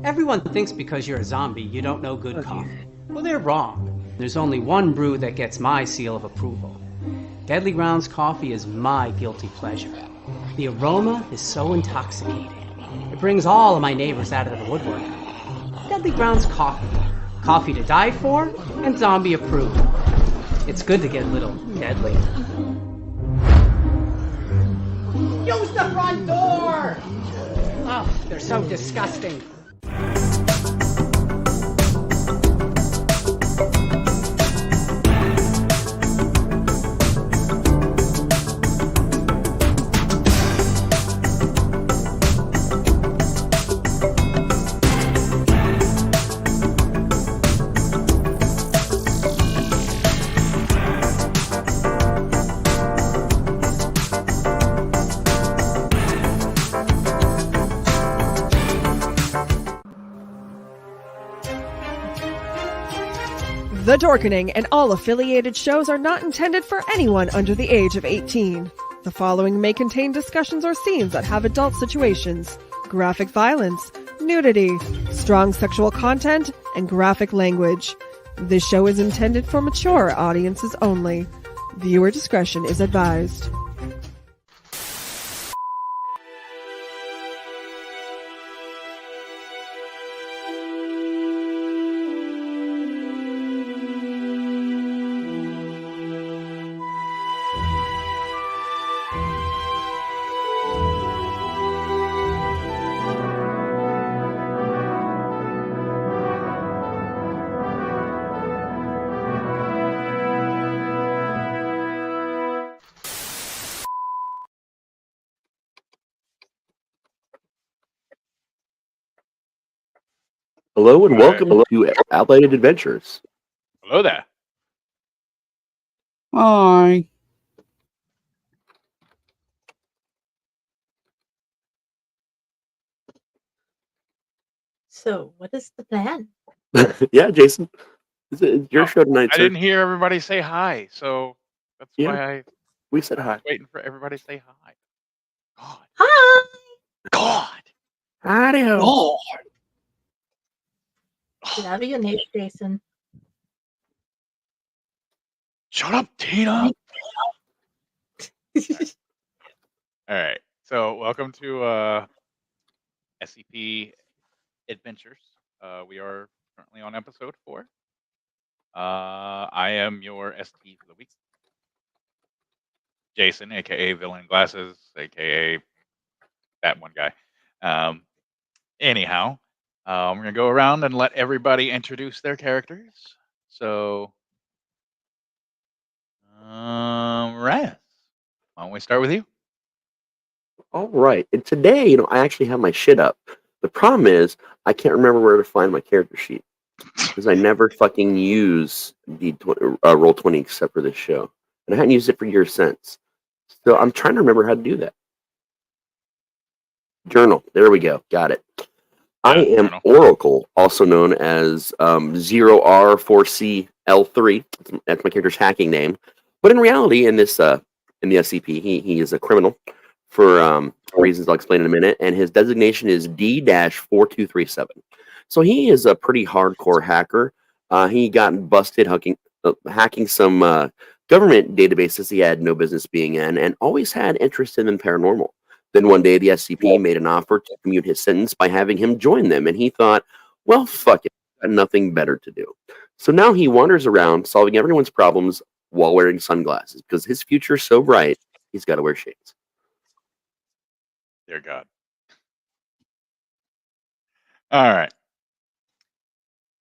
Everyone thinks because you're a zombie, you don't know good coffee. Well, they're wrong. There's only one brew that gets my seal of approval. Deadly Grounds coffee is my guilty pleasure. The aroma is so intoxicating. It brings all of my neighbors out of the woodwork. Deadly Grounds coffee. Coffee to die for, and zombie approved. It's good to get a little deadly. Use the front door! Oh, they're so disgusting. The Dorkening and all affiliated shows are not intended for anyone under the age of 18. The following may contain discussions or scenes that have adult situations, graphic violence, nudity, strong sexual content, and graphic language. This show is intended for mature audiences only. Viewer discretion is advised. Hello and welcome to Outlighted Adventures. Hello there. Hi. So, what is the plan? Yeah, Jason. It's your show tonight, I sir. didn't hear everybody say hi, so that's why We said I hi. was waiting for everybody to say hi. God. Hi! God. Howdy-ho. Lord. Love you, Nate, Jason. Shut up, Tina. All right. So, welcome to SCP Adventures. We are currently on episode 4. I am your ST for the week. Jason, aka Villain Glasses, aka that one guy. Anyhow, we're gonna go around and let everybody introduce their characters. So, Raz, why don't we start with you? All right. And today, I actually have my shit up. The problem is, I can't remember where to find my character sheet because I never fucking use the Roll20 except for this show, and I hadn't used it for years since. So I'm trying to remember how to do that. Journal. There we go. Got it. I am Journal. Oracle, also known as 0R4CL3. That's my character's hacking name. But in reality, in this in the SCP, he is a criminal for reasons I'll explain in a minute. And his designation is D-4237. So he is a pretty hardcore hacker. He got busted hacking some government databases he had no business being in, and always had interest in paranormal. Then one day, the SCP made an offer to commute his sentence by having him join them, and he thought, well, fuck it, got nothing better to do. So now he wanders around solving everyone's problems while wearing sunglasses, because his future's so bright, he's got to wear shades. Dear God. All right.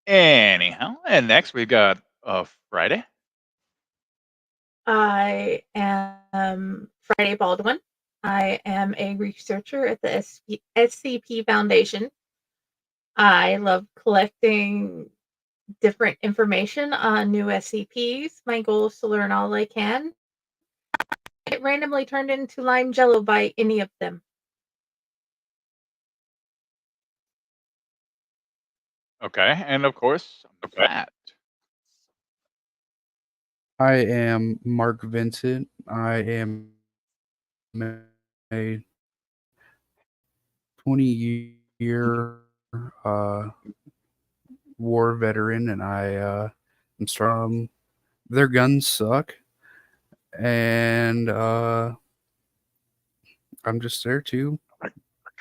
Anyhow, and next we've got Friday. I am Friday Baldwin. I am a researcher at the SCP Foundation. I love collecting different information on new SCPs. My goal is to learn all I can. I get randomly turned into lime jello by any of them. Okay, and of course, Matt. I am Mark Vincent. I am a 20-year war veteran, and I'm from. Their guns suck, and I'm just there to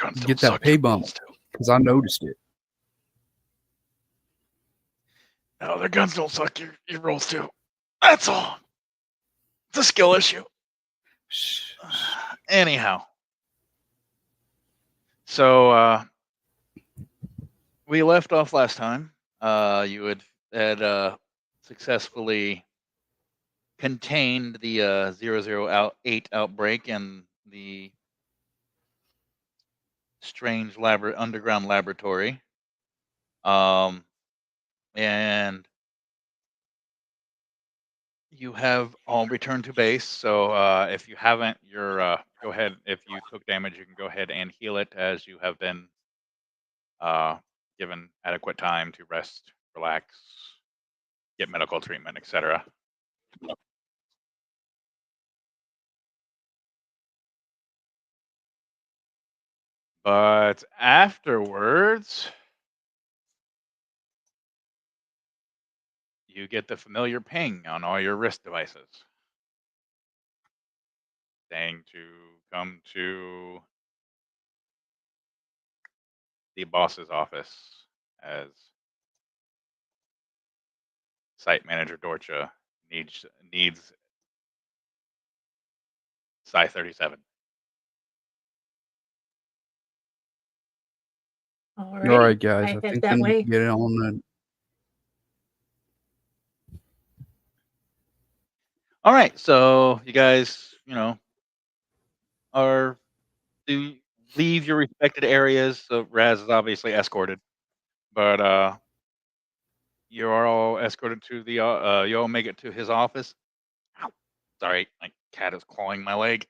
Guns don't get that suck, pay your bump rolls do. because I noticed it. No, their guns don't suck, your rolls do. That's all. It's a skill issue. Anyhow. So we left off last time. You had successfully contained the 008 outbreak and the strange underground laboratory. And you have all returned to base. So if you haven't, go ahead. If you took damage, you can go ahead and heal it, as you have been given adequate time to rest, relax, get medical treatment, etc. But afterwards, you get the familiar ping on all your wrist devices saying to come to the boss's office as site manager Dorcha needs Psi 37. All right, guys. I head think that we way. need to get on the. All right, so you guys, do leave your respected areas. So Raz is obviously escorted, but you are all escorted to the. You all make it to his office. Ow. Sorry, my cat is clawing my leg.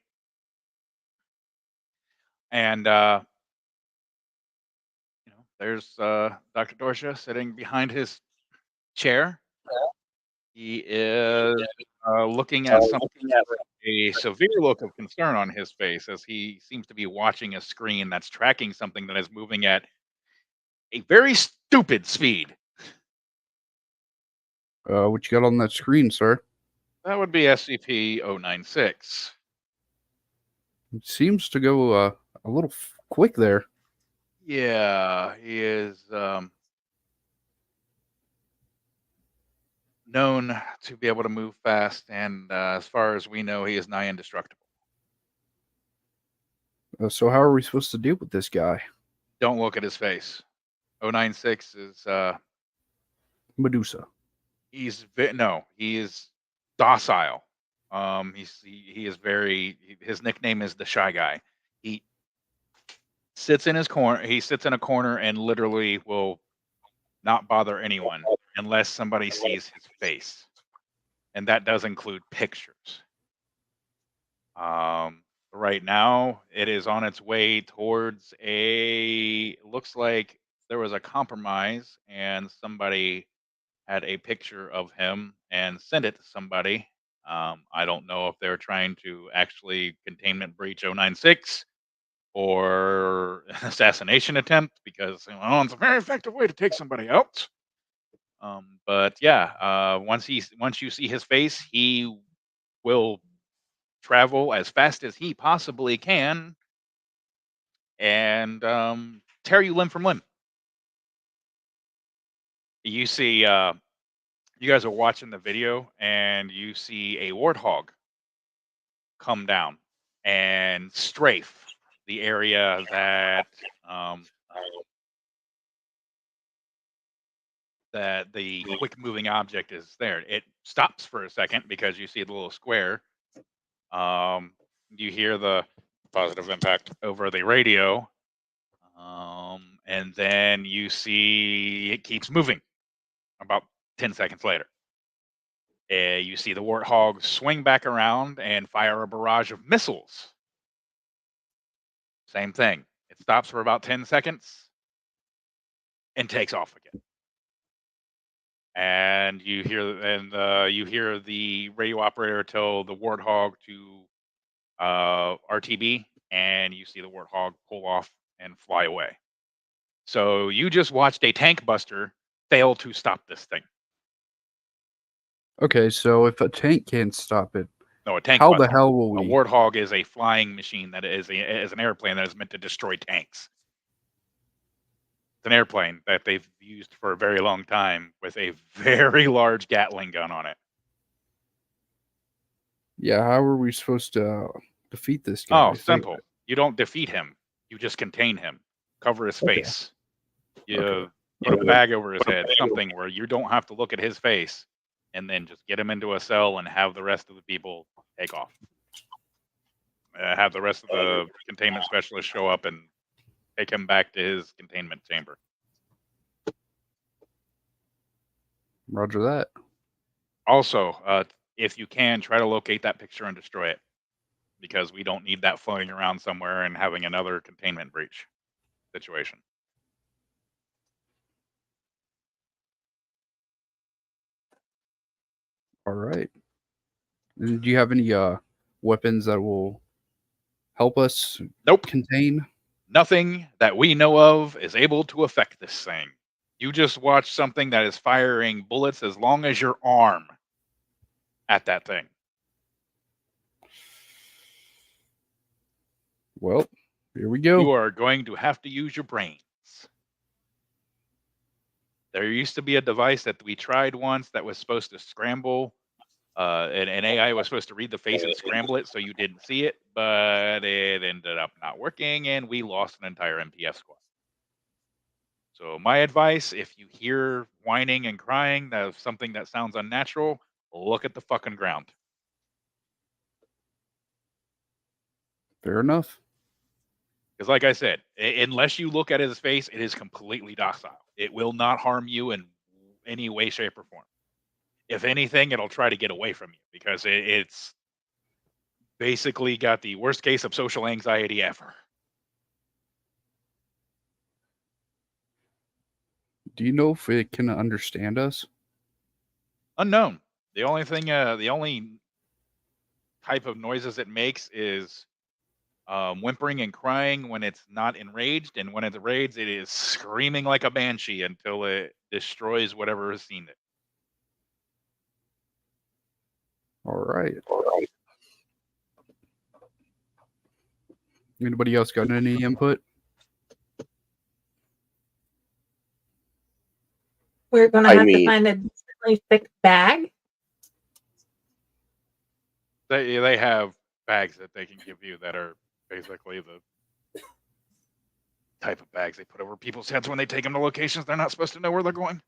And there's Dr. Dorcha sitting behind his chair. He is looking at something with a severe look of concern on his face, as he seems to be watching a screen that's tracking something that is moving at a very stupid speed. What you got on that screen, sir? That would be SCP-096. It seems to go a little quick there. Yeah, he is known to be able to move fast, and as far as we know, he is nigh indestructible. So how are we supposed to deal with this guy? Don't look at his face. 096 is Medusa. he is docile. He is his nickname is the Shy Guy. He sits in his corner. He sits in a corner and literally will not bother anyone unless somebody sees his face, and that does include pictures. Right now, it is on its way towards looks like there was a compromise, and somebody had a picture of him and sent it to somebody. I don't know if they're trying to actually containment breach 096 or an assassination attempt, because it's a very effective way to take somebody out. But yeah, once you see his face, he will travel as fast as he possibly can and tear you limb from limb. You see, you guys are watching the video, and you see a warthog come down and strafe the area that that the quick moving object is there. It stops for a second because you see the little square. You hear the positive impact over the radio, and then you see it keeps moving. About 10 seconds later, you see the warthog swing back around and fire a barrage of missiles. Same thing. It stops for about 10 seconds and takes off again. And you hear the radio operator tell the warthog to RTB, and you see the warthog pull off and fly away. So you just watched a tank buster fail to stop this thing. Okay, so if a tank can't stop it, No, a tank how buster. the hell will A we? Warthog is a flying machine that is an airplane that is meant to destroy tanks. It's an airplane that they've used for a very long time with a very large Gatling gun on it. Yeah, how are we supposed to defeat this guy? Oh, simple. You don't defeat him. You just contain him. Cover his face. You get a bag over his head. Something where you don't have to look at his face, and then just get him into a cell and have the rest of the people take off. Have the rest of the containment specialists show up and take him back to his containment chamber. Roger that. Also, if you can, try to locate that picture and destroy it, because we don't need that floating around somewhere and having another containment breach situation. All right. And do you have any weapons that will help us Nope. contain? Nothing that we know of is able to affect this thing. You just watch something that is firing bullets as long as your arm at that thing. Well, here we go. You are going to have to use your brains. There used to be a device that we tried once that was supposed to scramble. An AI was supposed to read the face and scramble it so you didn't see it, but it ended up not working, and we lost an entire MPF squad. So my advice, if you hear whining and crying, that's something that sounds unnatural, look at the fucking ground. Fair enough. Because like I said, unless you look at his face, it is completely docile. It will not harm you in any way, shape, or form. If anything, it'll try to get away from you because it's basically got the worst case of social anxiety ever. Do you know if it can understand us? Unknown. The only type of noises it makes is whimpering and crying when it's not enraged, and when it's enraged, it is screaming like a banshee until it destroys whatever has seen it. All right. Anybody else got any input? We're going to have to find a decently thick bag. They have bags that they can give you that are basically the type of bags they put over people's heads when they take them to locations they're not supposed to know where they're going.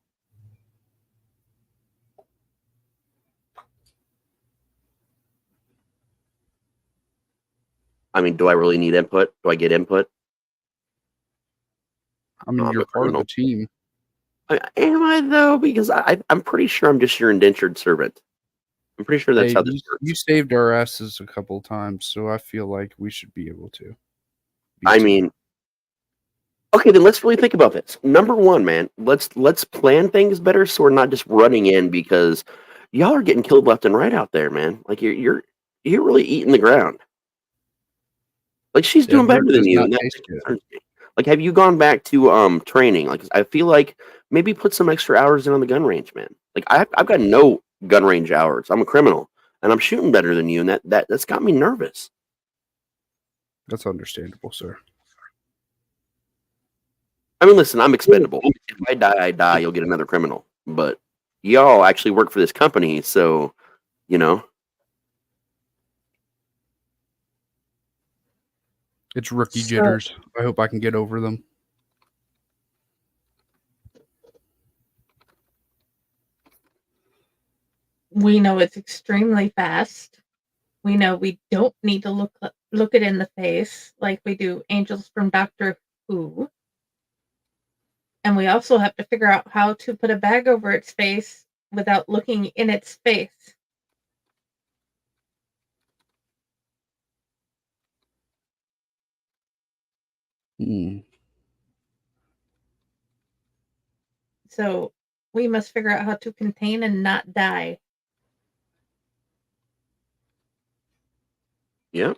I mean, do I really need input? Do I get input? I mean, you're part of the team. Am I, though? Because I'm pretty sure I'm just your indentured servant. I'm pretty sure that's how this works. You saved our asses a couple of times, so I feel like we should be able to. I mean, okay, then let's really think about this. Number one, man, let's plan things better so we're not just running in because y'all are getting killed left and right out there, man. Like you're really eating the ground. Like she's doing better than you. And that concerns me. Like, have you gone back to training? Like, I feel like maybe put some extra hours in on the gun range, man. Like, I've got no gun range hours. I'm a criminal, and I'm shooting better than you, and that's got me nervous. That's understandable, sir. I mean, listen, I'm expendable. If I die, I die. You'll get another criminal. But y'all actually work for this company, so you know. It's rookie jitters. I hope I can get over them. We know it's extremely fast. We know we don't need to look it in the face like we do Angels from Doctor Who. And we also have to figure out how to put a bag over its face without looking in its face. So we must figure out how to contain and not die. Yeah.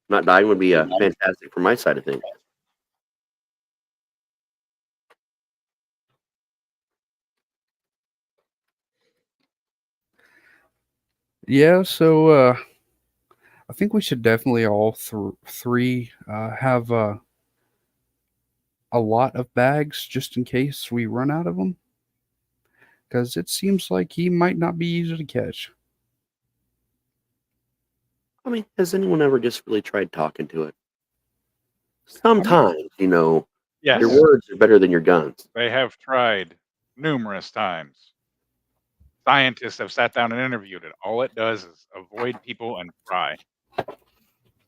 Not dying would be fantastic from my side of things. Yeah, so I think we should definitely all three have a lot of bags just in case we run out of them. Because it seems like he might not be easy to catch. I mean, has anyone ever just really tried talking to it? Sometimes, your Yes, words are better than your guns. they have tried numerous times. Scientists have sat down and interviewed it. All it does is avoid people and fry.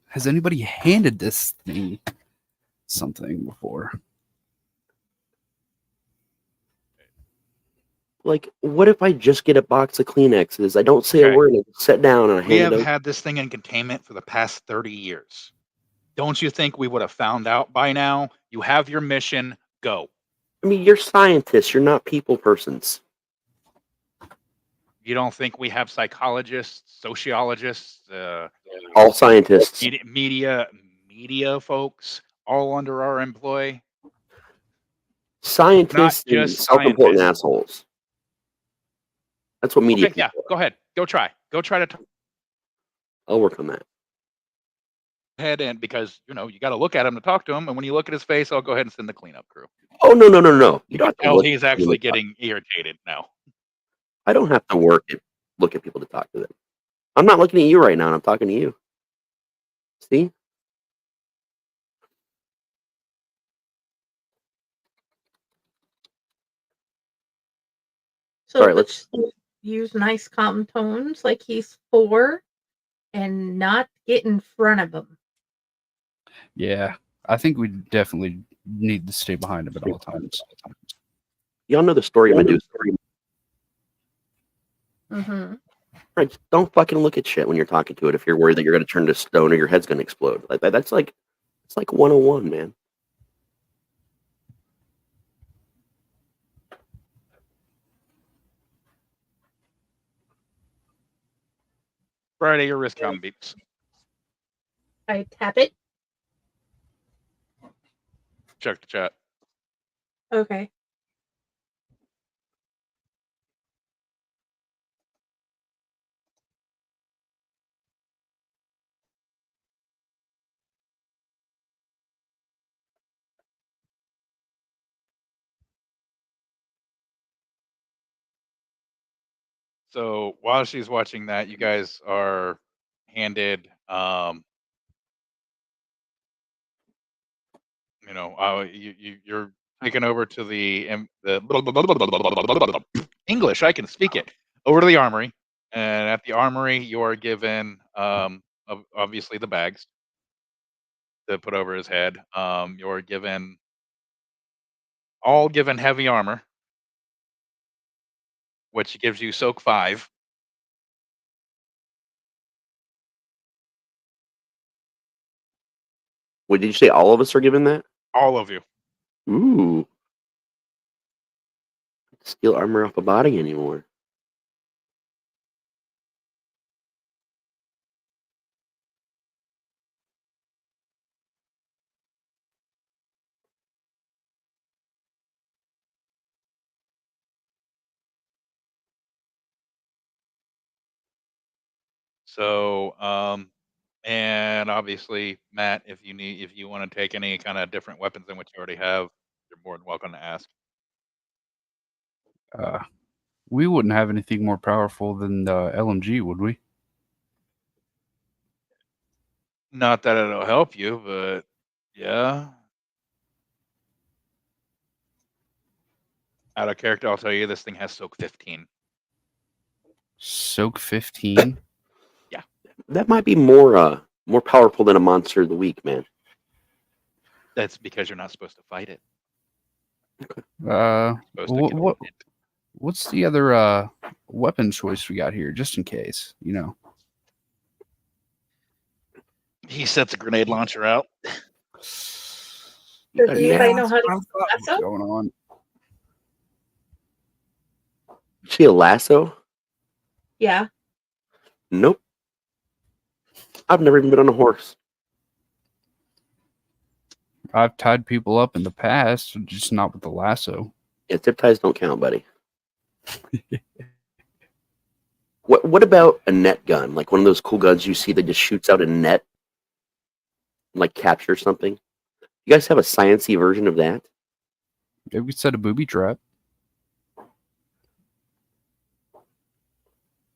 Has anybody handed this thing something before? Like, what if I just get a box of Kleenexes? I don't say a Okay. word. I just sit down and I We hand have it over. had this thing in containment for the past 30 years. Don't you think we would have found out by now? You have your mission. Go. I mean, you're scientists. You're not people persons. You don't think we have psychologists, sociologists, All scientists. media folks all under our employ? Scientists Not and just self-important scientists. assholes. That's what media Okay, yeah, people are. go ahead. Go try to talk I'll work on that. ahead, and because you got to look at him to talk to him, and when you look at his face, I'll go ahead and send the cleanup crew. Oh, no. You You don't can have to tell look he's at people actually to talk. getting irritated now. I don't have to look at people to talk to them. I'm not looking at you right now, and I'm talking to you. See? So All right, let's use nice calm tones like he's 4 and not get in front of him. Yeah, I think we definitely need to stay behind him at all times. Y'all know the story of Medusa. Mm-hmm. Right, just don't fucking look at shit when you're talking to it if you're worried that you're going to turn to stone or your head's going to explode. Like that's like, it's like 101, man. Friday, your wrist com beeps. I tap it. Check the chat. Okay. So while she's watching that, you guys are handed, you're taken over to the English. I can speak it. Over to the armory, and at the armory, you are given, obviously the bags to put over his head. You're given heavy armor, which gives you soak 5. Wait, did you say all of us are given that? All of you. Ooh. Steal armor off a body anymore. So, and obviously, Matt, if you want to take any kind of different weapons than what you already have, you're more than welcome to ask. We wouldn't have anything more powerful than the LMG, would we? Not that it'll help you, but yeah. Out of character, I'll tell you this thing has soak 15. Soak 15? That might be more powerful than a monster of the week, man. That's because you're not supposed to fight it. What's the other weapon choice we got here, just in case, He sets a grenade launcher out. Does anybody know how to use what's lasso? going on? See a lasso? Yeah. Nope. I've never even been on a horse. I've tied people up in the past, just not with the lasso. Yeah, zip ties don't count, buddy. What about a net gun? Like one of those cool guns you see that just shoots out a net, like captures something. You guys have a sciencey version of that? Maybe we set a booby trap.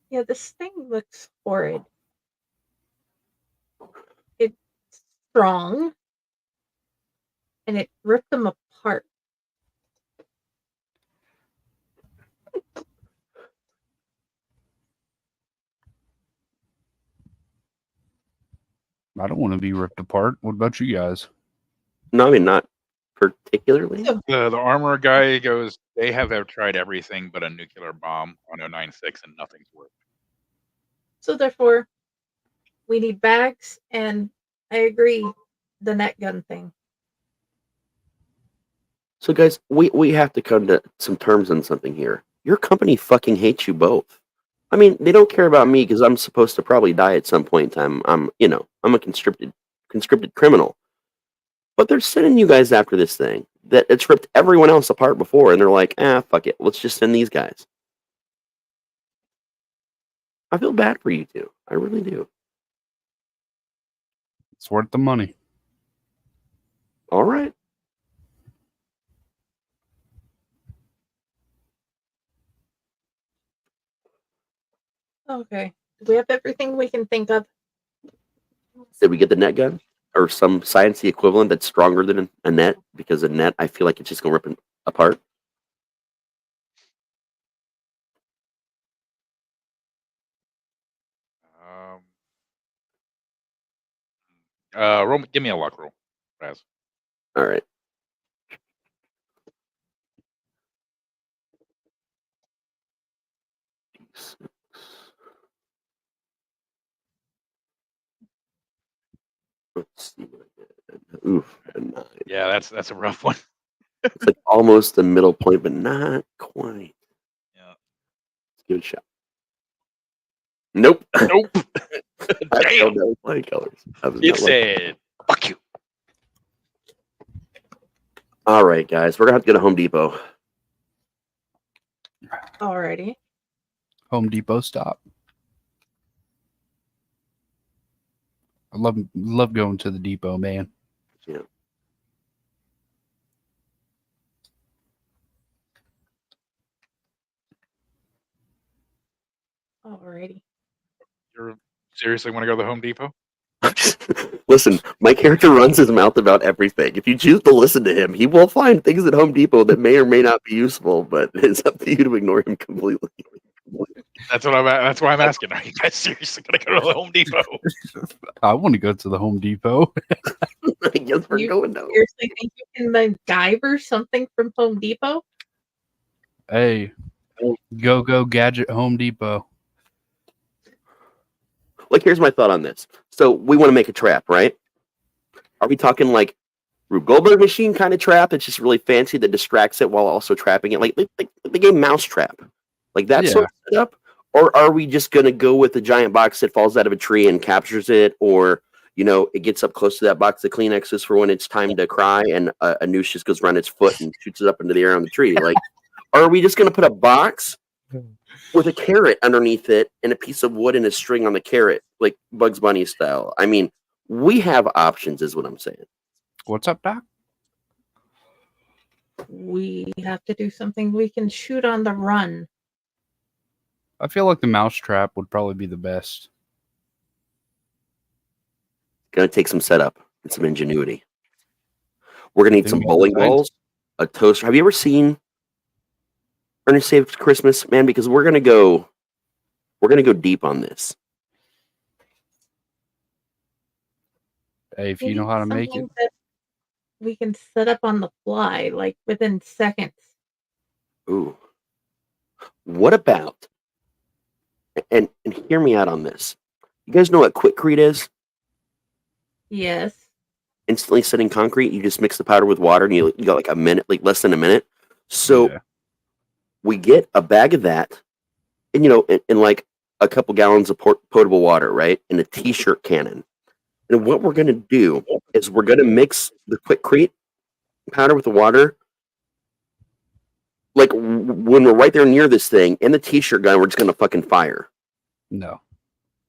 Yeah, this thing looks horrid. It's strong, and it ripped them apart. I don't want to be ripped apart. What about you guys? No, I mean not particularly. The armor guy goes, they have tried everything but a nuclear bomb on 096 and nothing's worked. So therefore, we need bags, and I agree, the net gun thing. So guys, we have to come to some terms on something here. Your company fucking hates you both. I mean, they don't care about me because I'm supposed to probably die at some point in time. I'm a conscripted criminal. But they're sending you guys after this thing that it's ripped everyone else apart before, and they're like, fuck it, let's just send these guys. I feel bad for you two. I really do. It's worth the money. All right. Okay. Do we have everything we can think of? Did we get the net gun? Or some sciencey equivalent that's stronger than a net? Because a net, I feel like it's just going to rip it apart. Give me a luck roll, Raz. All right. Let's see what I get. Oof, a 9. Yeah, that's a rough one. It's like almost the middle point, but not quite. Yeah. Let's give it a shot. Nope. Nope. I Damn. failed those flying colors. It said, fuck you. All right, guys. We're going to have to go to Home Depot. Alrighty. Home Depot stop. I love going to the depot, man. Yeah. Alrighty. You seriously want to go to the Home Depot? Listen, my character runs his mouth about everything. If you choose to listen to him, he will find things at Home Depot that may or may not be useful, but it's up to you to ignore him completely. That's why I'm asking. Are you guys seriously going to go to the Home Depot? I want to go to the Home Depot. I guess we're going now. Seriously think you can MacGyver something from Home Depot? Hey, go gadget Home Depot. Like, here's my thought on this. So we want to make a trap, right? Are we talking like Rube Goldberg machine kind of trap? It's just really fancy that distracts it while also trapping it, like the game Mousetrap, like that sort of setup? Or are we just going to go with the giant box that falls out of a tree and captures it, or it gets up close to that box of Kleenexes for when it's time to cry, and a noose just goes around its foot and shoots it up into the air on the tree? Like, or are we just going to put a box with a carrot underneath it and a piece of wood and a string on the carrot, like Bugs Bunny style? I mean, we have options, is what I'm saying. What's up, Doc? We have to do something we can shoot on the run. I feel like the Mousetrap would probably be the best. Gonna take some setup and some ingenuity. We're gonna need some bowling balls, a toaster. Have you ever seen Ernest Saves Christmas, man? Because we're gonna go deep on this. Hey, if you know how to make it. That we can set up on the fly, like within seconds. Ooh. What about, and hear me out on this. You guys know what Quickcrete is? Yes. Instantly setting concrete. You just mix the powder with water and you got like a minute, like less than a minute. So we get a bag of that and, and like a couple gallons of potable water, right? And a t-shirt cannon. And what we're going to do is we're going to mix the Quickcrete powder with the water. Like when we're right there near this thing, in the t-shirt gun, we're just going to fucking fire. No.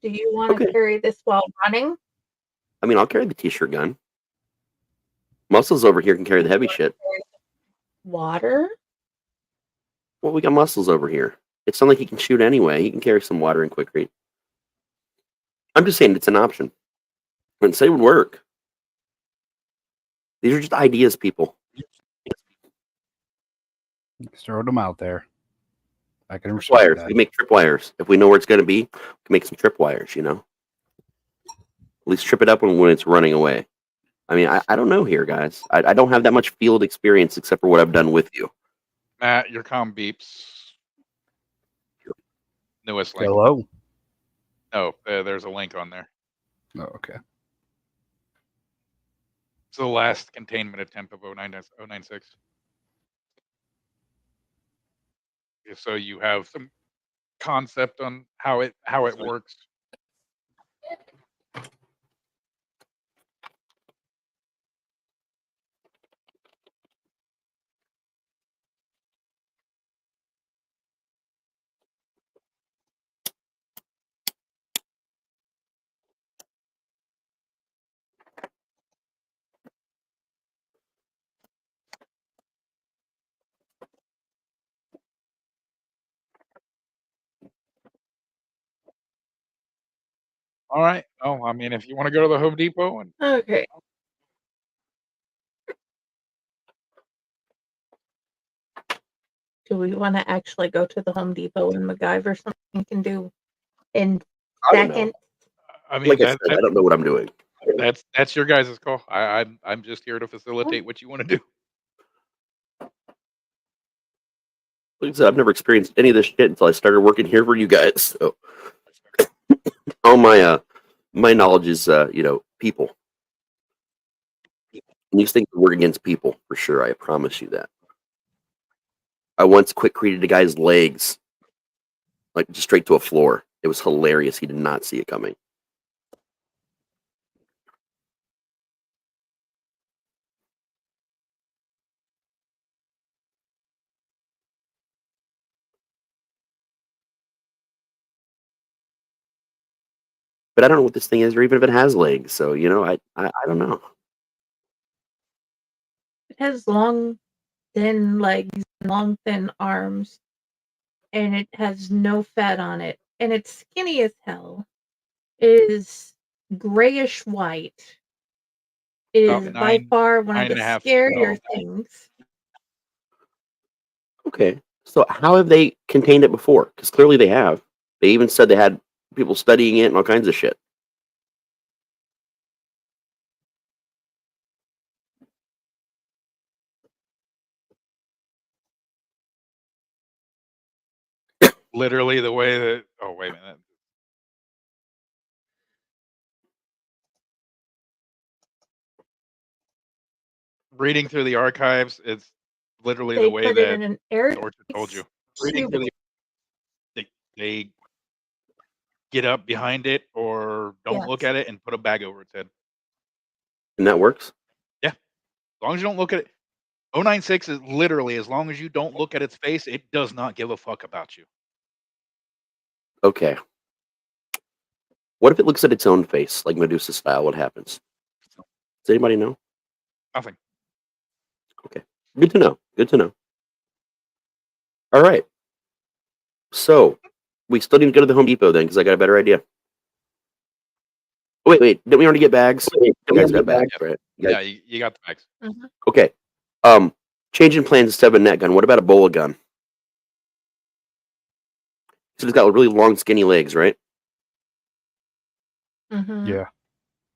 Do you want to Okay. carry this while running? I mean, I'll carry the t-shirt gun. Muscles over here can carry the heavy shit. Water? Well, we got Muscles over here. It's not like he can shoot anyway. He can carry some water and quick read. I'm just saying it's an option. And say it would work. These are just ideas, people. Just throw them out there. I can respect Wires. that. We make tripwires. If we know where it's going to be, we can make some tripwires, you know? At least trip it up when it's running away. I mean, I don't know here, guys. I don't have that much field experience except for what I've done with you. Matt, your comm beeps. Newest link. Hello? Oh, there's a link on there. Oh, okay. It's the last containment attempt of 096. So you have some concept on how it works. All right. Oh, I mean, if you want to go to the Home Depot and Okay. Do we want to actually go to the Home Depot and MacGyver something we can do in I don't know. seconds? I mean, Like I said, I don't know what I'm doing. that's your guys' call. I'm just here to facilitate what you want to do. Like I said, I've never experienced any of this shit until I started working here for you guys. So, all my knowledge is, people. And these things work against people for sure. I promise you that. I once quick created a guy's legs, like just straight to a floor. It was hilarious. He did not see it coming. But I don't know what this thing is, or even if it has legs. So I don't know. It has long, thin legs, long, thin arms, and it has no fat on it. And it's skinny as hell. It is grayish white. It About is by far one of the 9.5 scarier small. things. Okay, so how have they contained it before? Because clearly they have. They even said they had people studying it and all kinds of shit. Literally the way that. Oh, wait a minute. Reading through the archives, it's literally They the way put it that in an air Orchard told you. Reading through They get up behind it or don't look Yes. at it and put a bag over its head. And that works? Yeah. As long as you don't look at it. 096 is literally, as long as you don't look at its face, it does not give a fuck about you. Okay. What if it looks at its own face, like Medusa style? What happens? Does anybody know? Nothing. Okay. Good to know. Good to know. All right. So, we still need to go to the Home Depot then, because I got a better idea. Wait. Didn't we already get bags? You guys got bags, right? Yeah, you got the bags. Mhm. Okay. Changing plans instead of a net gun. What about a bola gun? So it's got really long, skinny legs, right? Mhm. Yeah.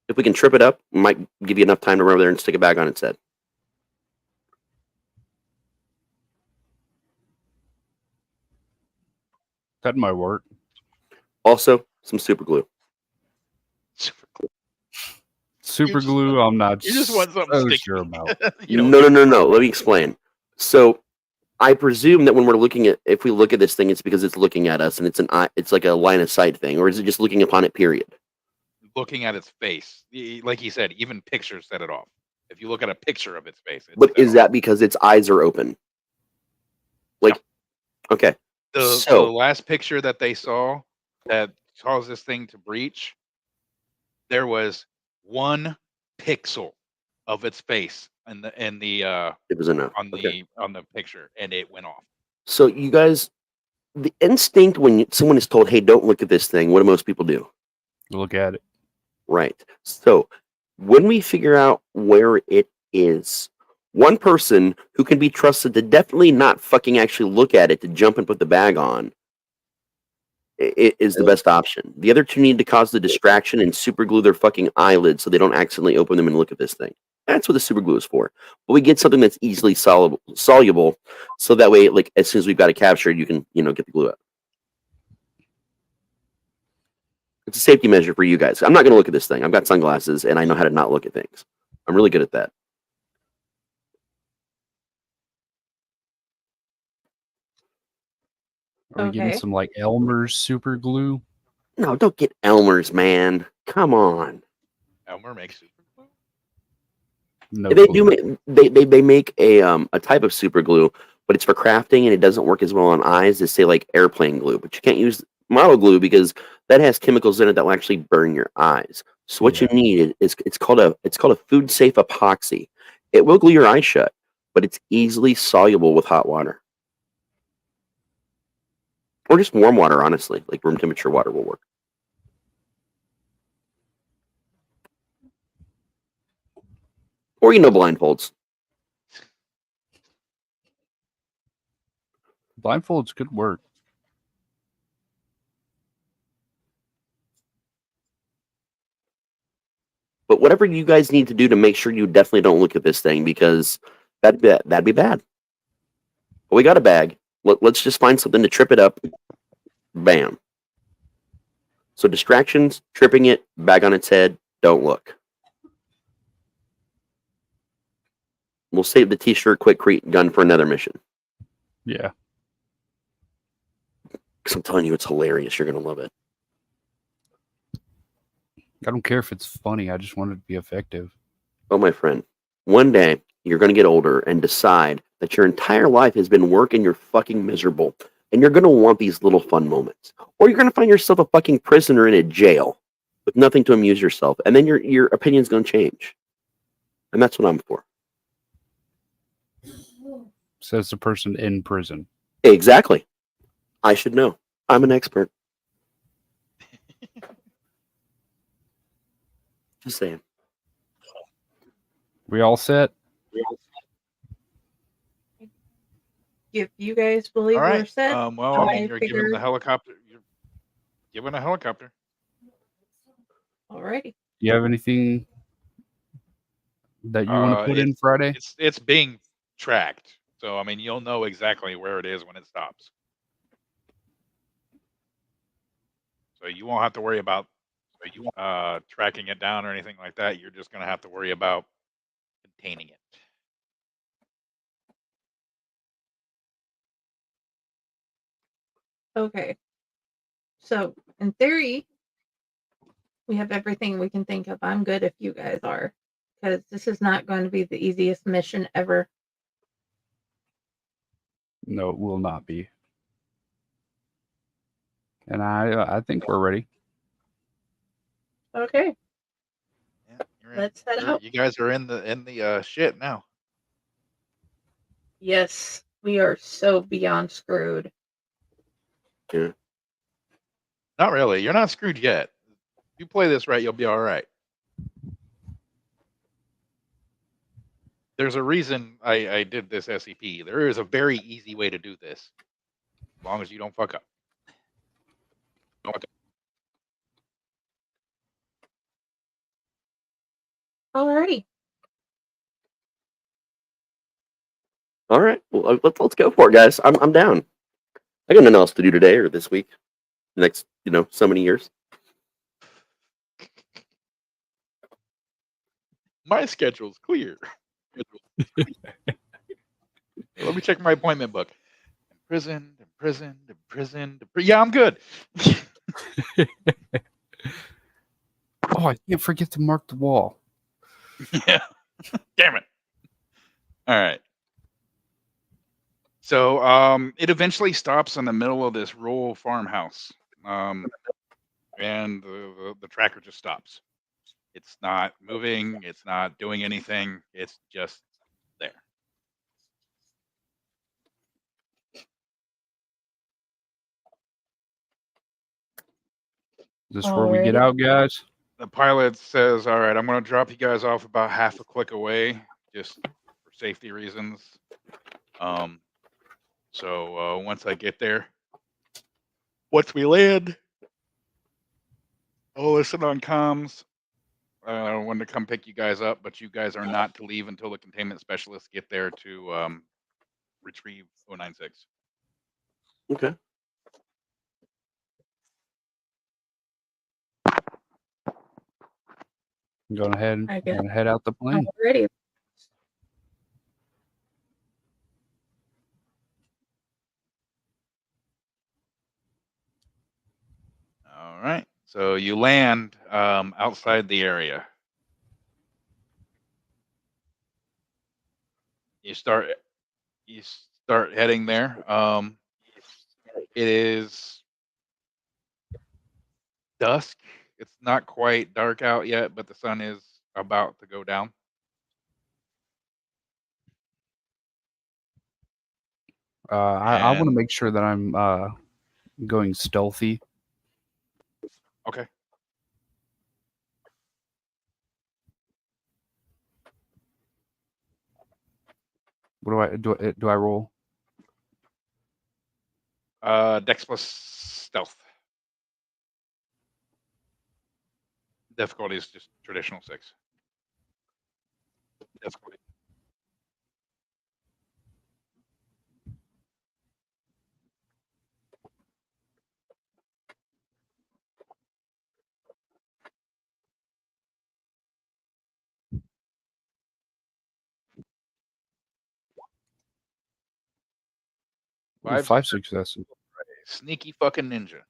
If we can trip it up, we might give you enough time to run over there and stick a bag on its head. That might work. Also, some super glue. Super glue, I'm not You just want something so sticky. sure about. No. Let me explain. So, I presume that when we're looking at, if we look at this thing, it's because it's looking at us and it's it's like a line of sight thing, or is it just looking upon it? Period. Looking at its face, like he said, even pictures set it off. If you look at a picture of its face, But is that because its eyes are open? Like, okay. the So- last picture that they saw that caused this thing to breach, there was 1 pixel of its face in the It was enough. on Okay. the picture, and it went off. So you guys, the instinct when someone is told, "Hey, don't look at this thing," what do most people do? Look at it. Right. So when we figure out where it is, one person who can be trusted to definitely not fucking actually look at it, to jump and put the bag on, is the best option. The other two need to cause the distraction and super glue their fucking eyelids so they don't accidentally open them and look at this thing. That's what the super glue is for. But we get something that's easily soluble, so that way, like, as soon as we've got it captured, you can, get the glue out. It's a safety measure for you guys. I'm not going to look at this thing. I've got sunglasses, and I know how to not look at things. I'm really good at that. Are we getting Okay. some like Elmer's super glue? No, don't get Elmer's, man. Come on. Elmer makes super glue. No. They glue. do. They make a type of super glue, but it's for crafting, and it doesn't work as well on eyes as, say, like airplane glue. But you can't use model glue because that has chemicals in it that will actually burn your eyes. So what you need is it's called a food safe epoxy. It will glue your eyes shut, but it's easily soluble with hot water. Or just warm water, honestly. Like room temperature water will work. Or, blindfolds. Blindfolds could work. But whatever you guys need to do to make sure you definitely don't look at this thing, because that'd be bad. But we got a bag. Let's just find something to trip it up. Bam. So distractions, tripping it, bag on its head, don't look. We'll save the t-shirt quick gun for another mission. Yeah. Because I'm telling you, it's hilarious. You're going to love it. I don't care if it's funny. I just want it to be effective. Oh, my friend. One day, you're going to get older and decide that your entire life has been work and you're fucking miserable. And you're going to want these little fun moments. Or you're going to find yourself a fucking prisoner in a jail with nothing to amuse yourself. And then your opinion's going to change. And that's what I'm for. Says the person in prison. Exactly. I should know. I'm an expert. Just saying. We all set? If you guys believe All we're right. set, Well, I mean, I you're figure- given the helicopter. You're given a helicopter. alrighty. Do you have anything that you want to put in Friday? It's being tracked, so I mean, you'll know exactly where it is when it stops. So you won't have to worry about tracking it down or anything like that. You're just going to have to worry about containing it. Okay. So, in theory, we have everything we can think of. I'm good if you guys are, because this is not going to be the easiest mission ever. No, it will not be. And I think we're ready. Okay. Yeah, Let's head out. You guys are in the shit now. Yes, we are so beyond screwed. Yeah. Not really. You're not screwed yet. If you play this right, you'll be all right. There's a reason I did this SCP. There is a very easy way to do this, as long as you don't fuck up. Alrighty. All right. Well, let's go for it, guys. I'm down. I got nothing else to do today or this week. Next, so many years. My schedule's clear. Let me check my appointment book. Imprisoned. Yeah, I'm good. Oh, I can't forget to mark the wall. Yeah. Damn it. All right. So it eventually stops in the middle of this rural farmhouse. and the tracker just stops. It's not moving. It's not doing anything. It's just there. Is this where we get Alrighty. out, guys? The pilot says, "All right, I'm going to drop you guys off about half a click away, just for safety reasons. So once I get there, once we land, I'll listen on comms. I wanted to come pick you guys up, but you guys are not to leave until the containment specialists get there to retrieve 096." Okay. I'm going ahead I guess. and head out the plane. Alrighty. All right. So you land outside the area. You start heading there. It is dusk. It's not quite dark out yet, but the sun is about to go down. I want to make sure that I'm going stealthy. Okay. What do I roll? Dex plus stealth. Difficulty is just traditional 6. Difficulty. Five successes. Sneaky fucking ninja.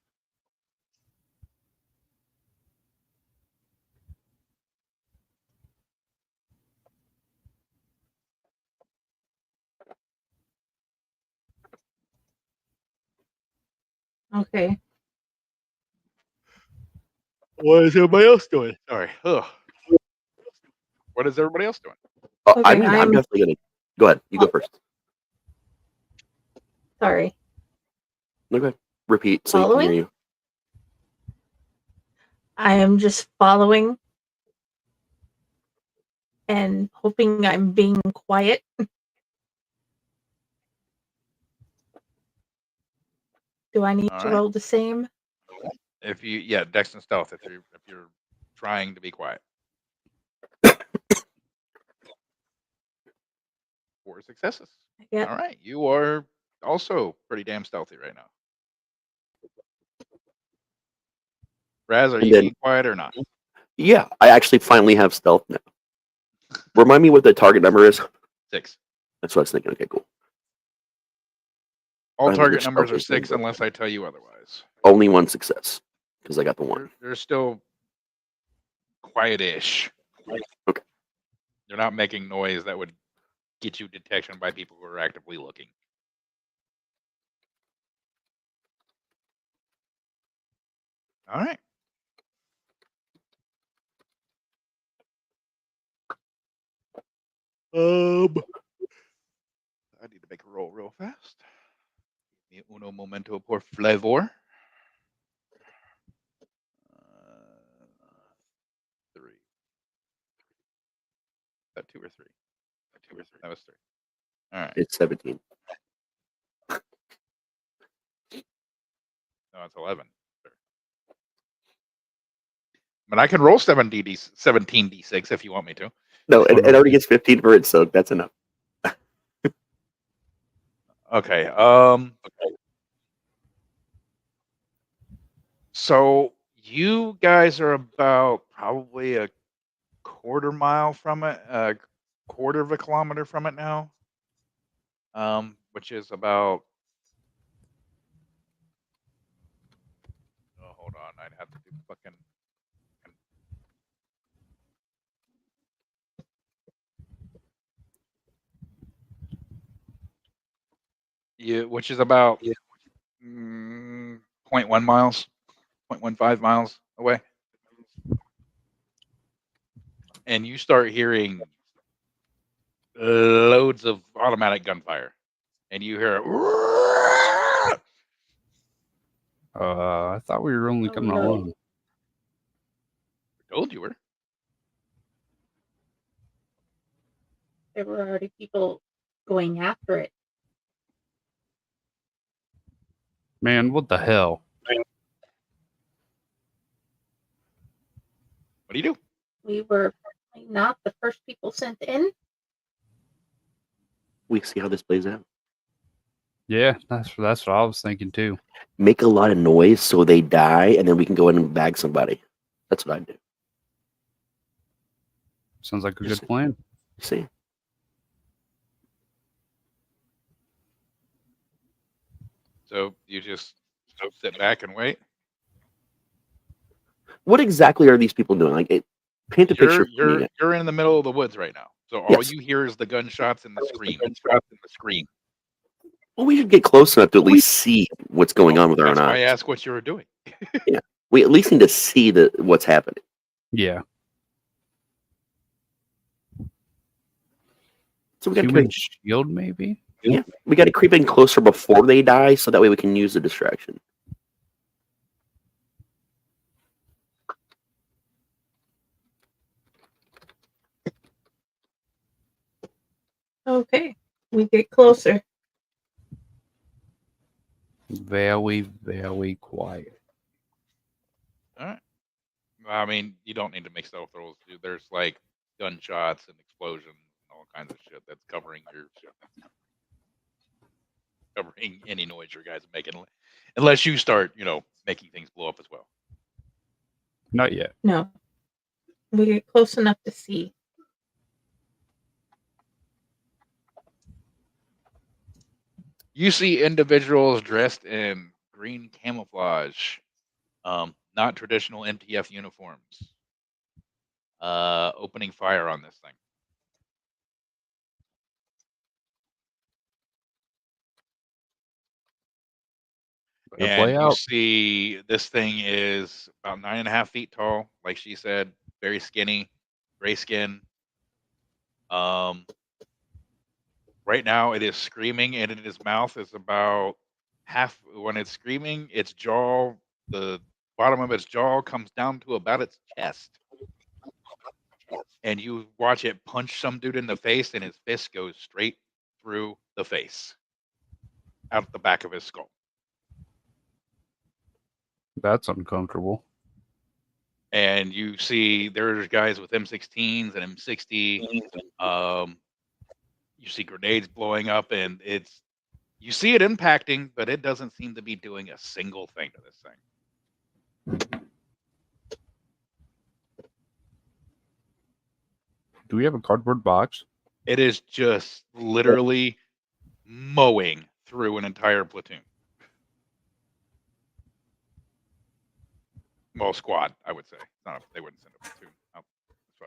Okay. What is everybody else doing? Sorry. Ugh. What is everybody else doing? I'm I'm definitely gonna go ahead. You go first. sorry. Okay. Repeat so you can Following? hear you. I am just following and hoping I'm being quiet. Do I need All to right. roll the same? If you Dex and stealth if you're trying to be quiet. 4 successes. Yep. All right. You are also pretty damn stealthy right now. Raz, are you being quiet or not? Yeah, I actually finally have stealth now. Remind me what the target number is. 6. That's what I was thinking. Okay, cool. All I have target which numbers are stealth is 6 number. unless I tell you otherwise. Only one success because I got the 1. They're still quiet-ish. Okay. They're not making noise that would get you detection by people who are actively looking. All right. I need to make a roll real fast. Mi uno momento por favor. 3. Is that 2 or 3? That was 3. All right. It's 17. No, it's 11. But I can roll 17d6 if you want me to. No, it already gets 15 for its soak. That's enough. Okay. So you guys are about probably a quarter mile from it, a quarter of a kilometer from it now. Which is about. Oh, hold on. I'd have to do fucking. Yeah, which is about 0.1 miles. 0.15 miles away. And you start hearing loads of automatic gunfire. And you hear, I thought we were only Oh, coming no. alone. told you were. There were already people going after it. Man, what the hell? What do you do? We were apparently not the first people sent in. We see how this plays out. Yeah, that's what I was thinking too. Make a lot of noise so they die, and then we can go in and bag somebody. That's what I do. Sounds like a Just- good plan. See, So you just sit back and wait. what exactly are these people doing? Like, paint the picture for me. You're in the middle of the woods right now. So all Yes. you hear is the gunshots and the scream. Well, we should get close enough to at least see what's going on with our own That's why I eyes. asked what you were doing. We at least need to see what's happening. Yeah. So we got to Human shield, maybe? we got to creep in closer before they die, so that way we can use the distraction. Okay, we get closer. Very, very quiet. All right. I mean, you don't need to make stealth rolls. There's like gunshots and explosions and all kinds of shit that's covering any noise your guys are making, unless you start, making things blow up as well. Not yet. No, we get close enough to see. You see individuals dressed in green camouflage, not traditional MTF uniforms, opening fire on this thing. Better And play you out. see this thing is about 9.5 feet tall, like she said, very skinny, gray skin. Right now it is screaming, and in its mouth is about half. When it's screaming, its jaw, the bottom of its jaw comes down to about its chest. And you watch it punch some dude in the face, and his fist goes straight through the face, out the back of his skull. That's uncomfortable. And you see there's guys with M16s and M60. You see grenades blowing up, and you see it impacting, but it doesn't seem to be doing a single thing to this thing. Do we have a cardboard box? It is just literally mowing through an entire platoon. Well, squad, I would say. They wouldn't send a platoon out as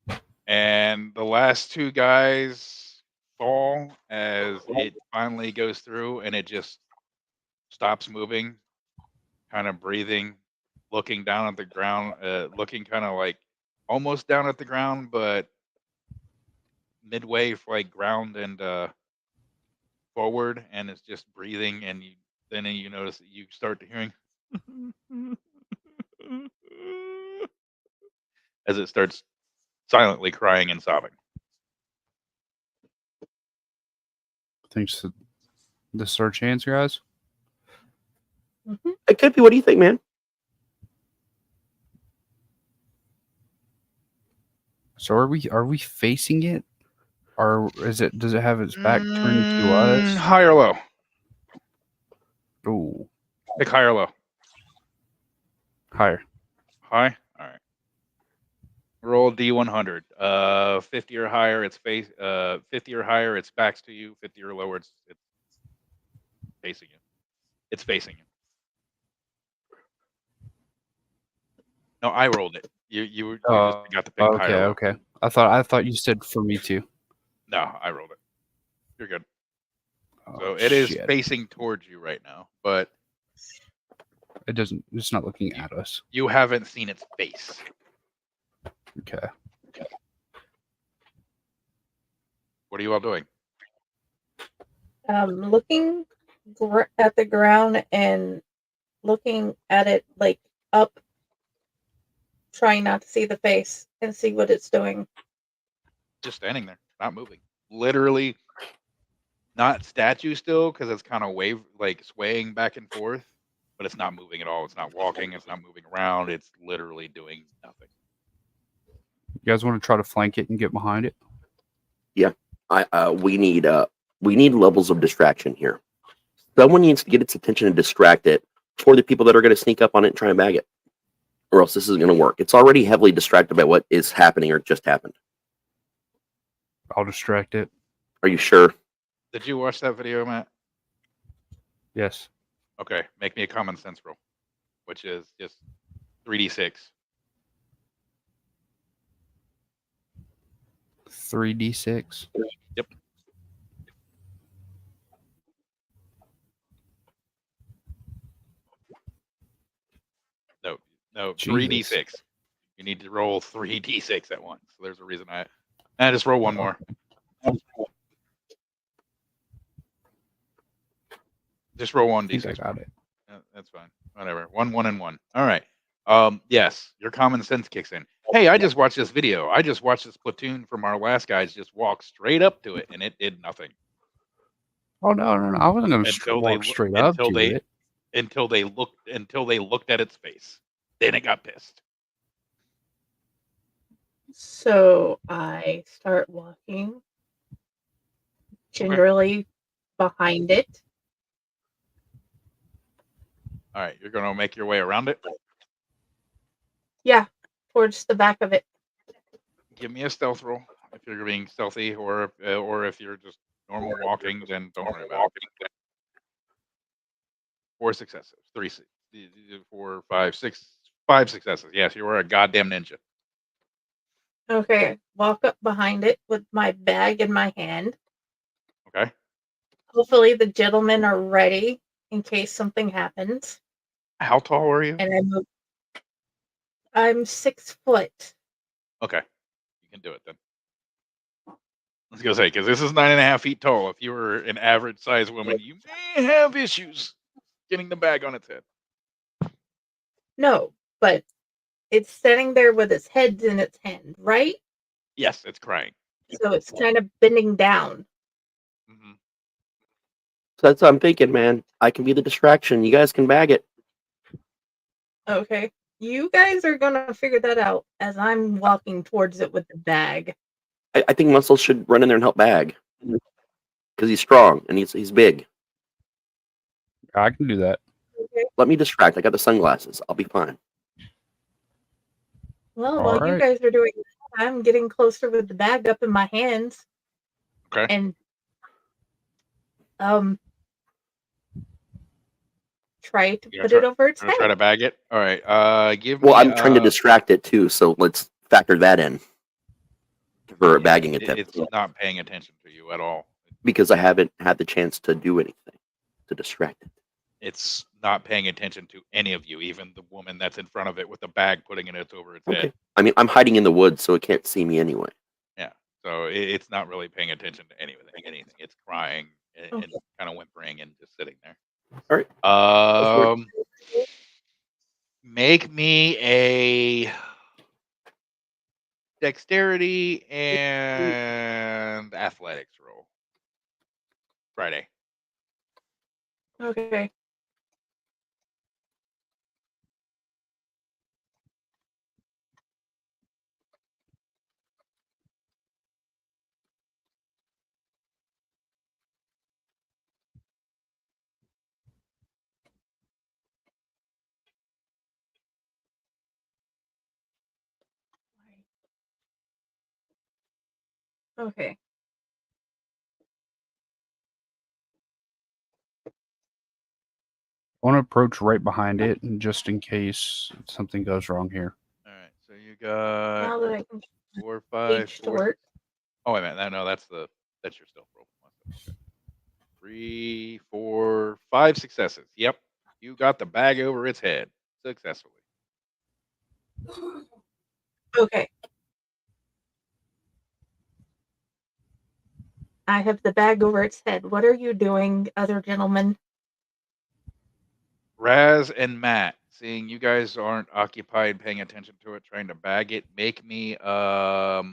far. And the last two guys fall as it finally goes through, and it just stops moving, kind of breathing, looking down at the ground, looking kind of like almost down at the ground, but midway for like ground and forward, and it's just breathing. And then you notice that you start to hearing as it starts silently crying and sobbing. Thanks. This is our chance, guys. It could be. What do you think, man? So are we facing it, or does it have its back turned to us? High or low? Ooh, Pick high or low. higher. High. All right. Roll D100. 50 or higher, it's 50 or higher, it's backs to you. 50 or lower, it's facing you. It's facing you. No, I rolled it. You just got to pick high or low. Okay. I thought you said for me too. No, I rolled it. You're good. Oh, So it is shit. facing towards you right now, but It doesn't. It's not looking at us. You haven't seen its face. Okay. What are you all doing? Looking at the ground and looking at it like up, trying not to see the face and see what it's doing. Just standing there, not moving. Literally, not statue still because it's kind of swaying back and forth, but it's not moving at all. It's not walking. It's not moving around. It's literally doing nothing. You guys want to try to flank it and get behind it? We need levels of distraction here. Someone needs to get its attention and distract it for the people that are going to sneak up on it and try and bag it, or else this isn't going to work. It's already heavily distracted by what is happening or just happened. I'll distract it. Are you sure? Did you watch that video, Matt? Yes. Okay, make me a common sense roll, which is just 3d6. 3d6. Yep. No, Jesus. 3d6. You need to roll 3d6 at once. So there's a reason I just roll one more. Just roll one I think d6. I got it. Yeah, that's fine. Whatever. 1, 1, and 1. All right. Yes, your common sense kicks in. Hey, I just watched this video. I just watched this platoon from our last guys just walk straight up to it, and it did nothing Oh no! I wasn't going to walk straight up to it. until they looked at its face. Then it got pissed. So I start walking generally behind it. All right, you're gonna make your way around it. Yeah, towards the back of it. Give me a stealth roll if you're being stealthy, or if you're just normal walking, then don't worry about it. 4 successes. 3, 4, 5, 6, 5 successes. Yes, you are a goddamn ninja. Okay, walk up behind it with my bag in my hand. Okay. Hopefully the gentlemen are ready in case something happens. How tall are you? And I move. I'm 6 foot. Okay, you can do it then. I was gonna say, because this is 9.5 feet tall. If you were an average sized woman, you may have issues getting the bag on its head. No, but it's sitting there with its head in its hand, right? Yes, it's crying. So it's kind of bending down. Mm-hmm. So that's what I'm thinking, man. I can be the distraction. You guys can bag it. Okay. You guys are going to figure that out as I'm walking towards it with the bag. I think Muscle should run in there and help bag because he's strong and he's big. I can do that. Okay. Let me distract. I got the sunglasses. I'll be fine. Well, All while right. you guys are doing that, I'm getting closer with the bag up in my hands. Okay. And try to put it over its head. Try to bag it. All right. Give me. Well, I'm trying to distract it too, so let's factor that in for a bagging attempt. It's not paying attention to you at all. Because I haven't had the chance to do anything to distract it. It's not paying attention to any of you, even the woman that's in front of it with the bag putting it over its head. I mean, I'm hiding in the woods, so it can't see me anyway. Yeah. So it's not really paying attention to anything. It's crying and kind of whimpering and just sitting there. All right. Make me a dexterity and athletics roll. Friday. Okay. Okay. I want to approach right behind it, and just in case something goes wrong here. All right. So you got Now that I can 4, 5, reach to 4. work. Oh wait a minute. No, that's your stealth roll. 3, 4, 5 successes. Yep. You got the bag over its head successfully. Okay. I have the bag over its head. What are you doing, other gentlemen? Raz and Matt, seeing you guys aren't occupied paying attention to it, trying to bag it, make me a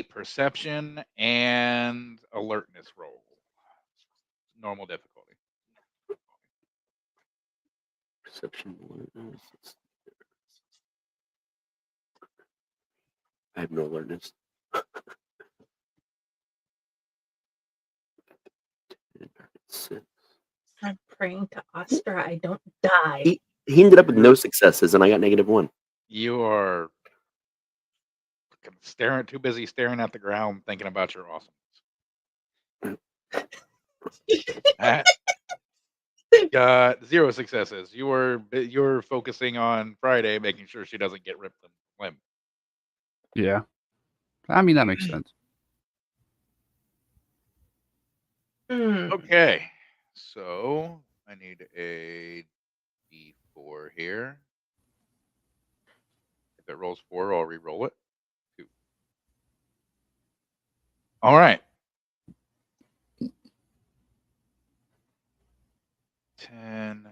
perception and alertness roll. Normal difficulty. Perception. I have no alertness. Six. I'm praying to Ostra I don't die. He ended up with no successes, and I got -1. You are too busy staring at the ground, thinking about your awesomeness. Matt got 0 successes. You're focusing on Friday, making sure she doesn't get ripped limb. Yeah. I mean, that makes sense. Okay, so I need a D4 here. If it rolls 4, I'll re-roll it. 2. All right. 10.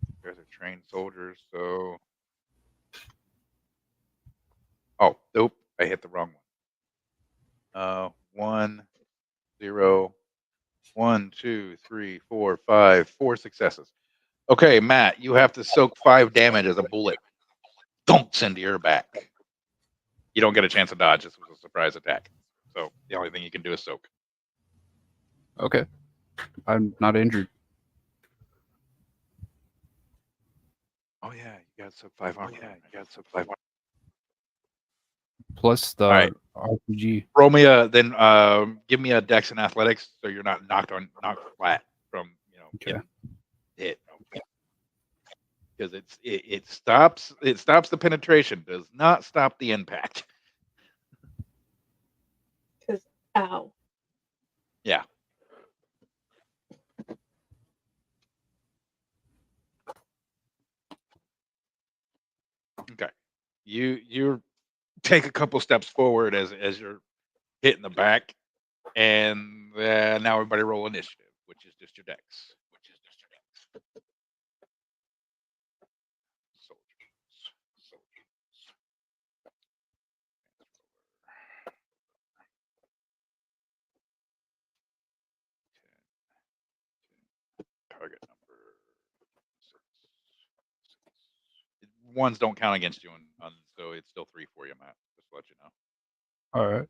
You guys are trained soldiers, so. Oh, nope. I hit the wrong one. 1, 0, 1, 2, 3, 4, 5, 4 successes. Okay, Matt, you have to soak 5 damage as a bullet dunks into your back. You don't get a chance to dodge. This was a surprise attack. So the only thing you can do is soak. Okay. I'm not injured. Oh yeah, you got soak 5 armor. Yeah, you got soak 5 armor. Plus the RPG. Roll me give me a Dex and Athletics so you're not knocked flat from getting hit. Because it stops the penetration, does not stop the impact. Because ow. Yeah. Okay. You take a couple steps forward as you're hitting the back, and now everybody roll initiative, which is just your Dex. Target number 6. Ones don't count against you, so it's still 3 for you, Matt. Just to let you know. All right.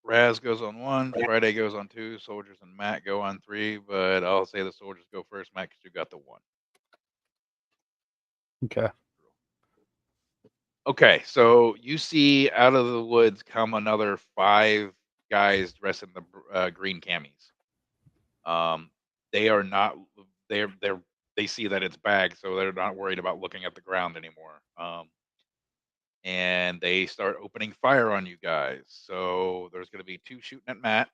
Raz goes on 1, Friday goes on 2, soldiers and Matt go on 3, but I'll say the soldiers go first, Matt, because you got the 1. Okay. Okay, so you see out of the woods come another 5 guys dressed in the green camis. They are not. They see that it's bagged, so they're not worried about looking at the ground anymore. And they start opening fire on you guys. So there's going to be 2 shooting at Matt,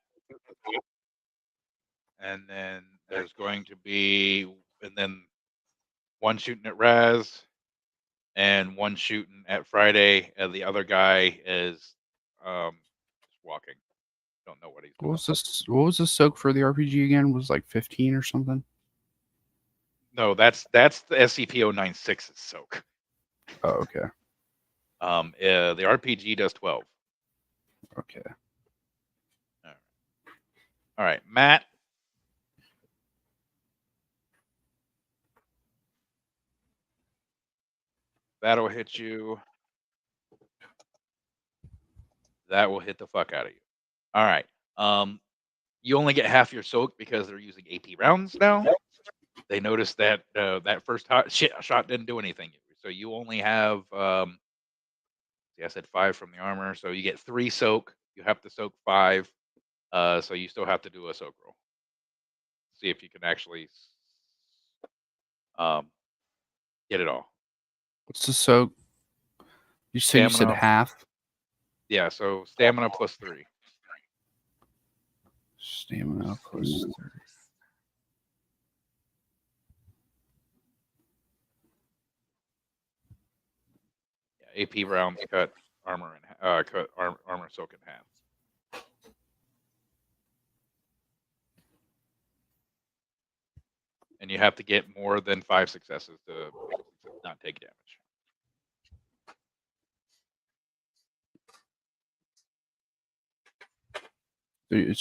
and then there's going to be 1 shooting at Raz, and 1 shooting at Friday, and the other guy is just walking. Don't know what he's doing. What was the soak for the RPG again? Was like 15 or something? No, that's the SCP-096's soak. Oh, okay. The RPG does 12. Okay. All right, Matt. That'll hit you. That will hit the fuck out of you. All right. You only get half your soak because they're using AP rounds now. They noticed that that first shot didn't do anything. So you only have, I said 5 from the armor. So you get 3 soak. You have to soak 5. So you still have to do a soak roll. see if you can actually get it all. What's the soak? You said Stamina. half. Yeah, so stamina plus 3. Stamina plus 3. Yeah, AP rounds cut armor cut armor soak in half. And you have to get more than 5 successes to not take damage.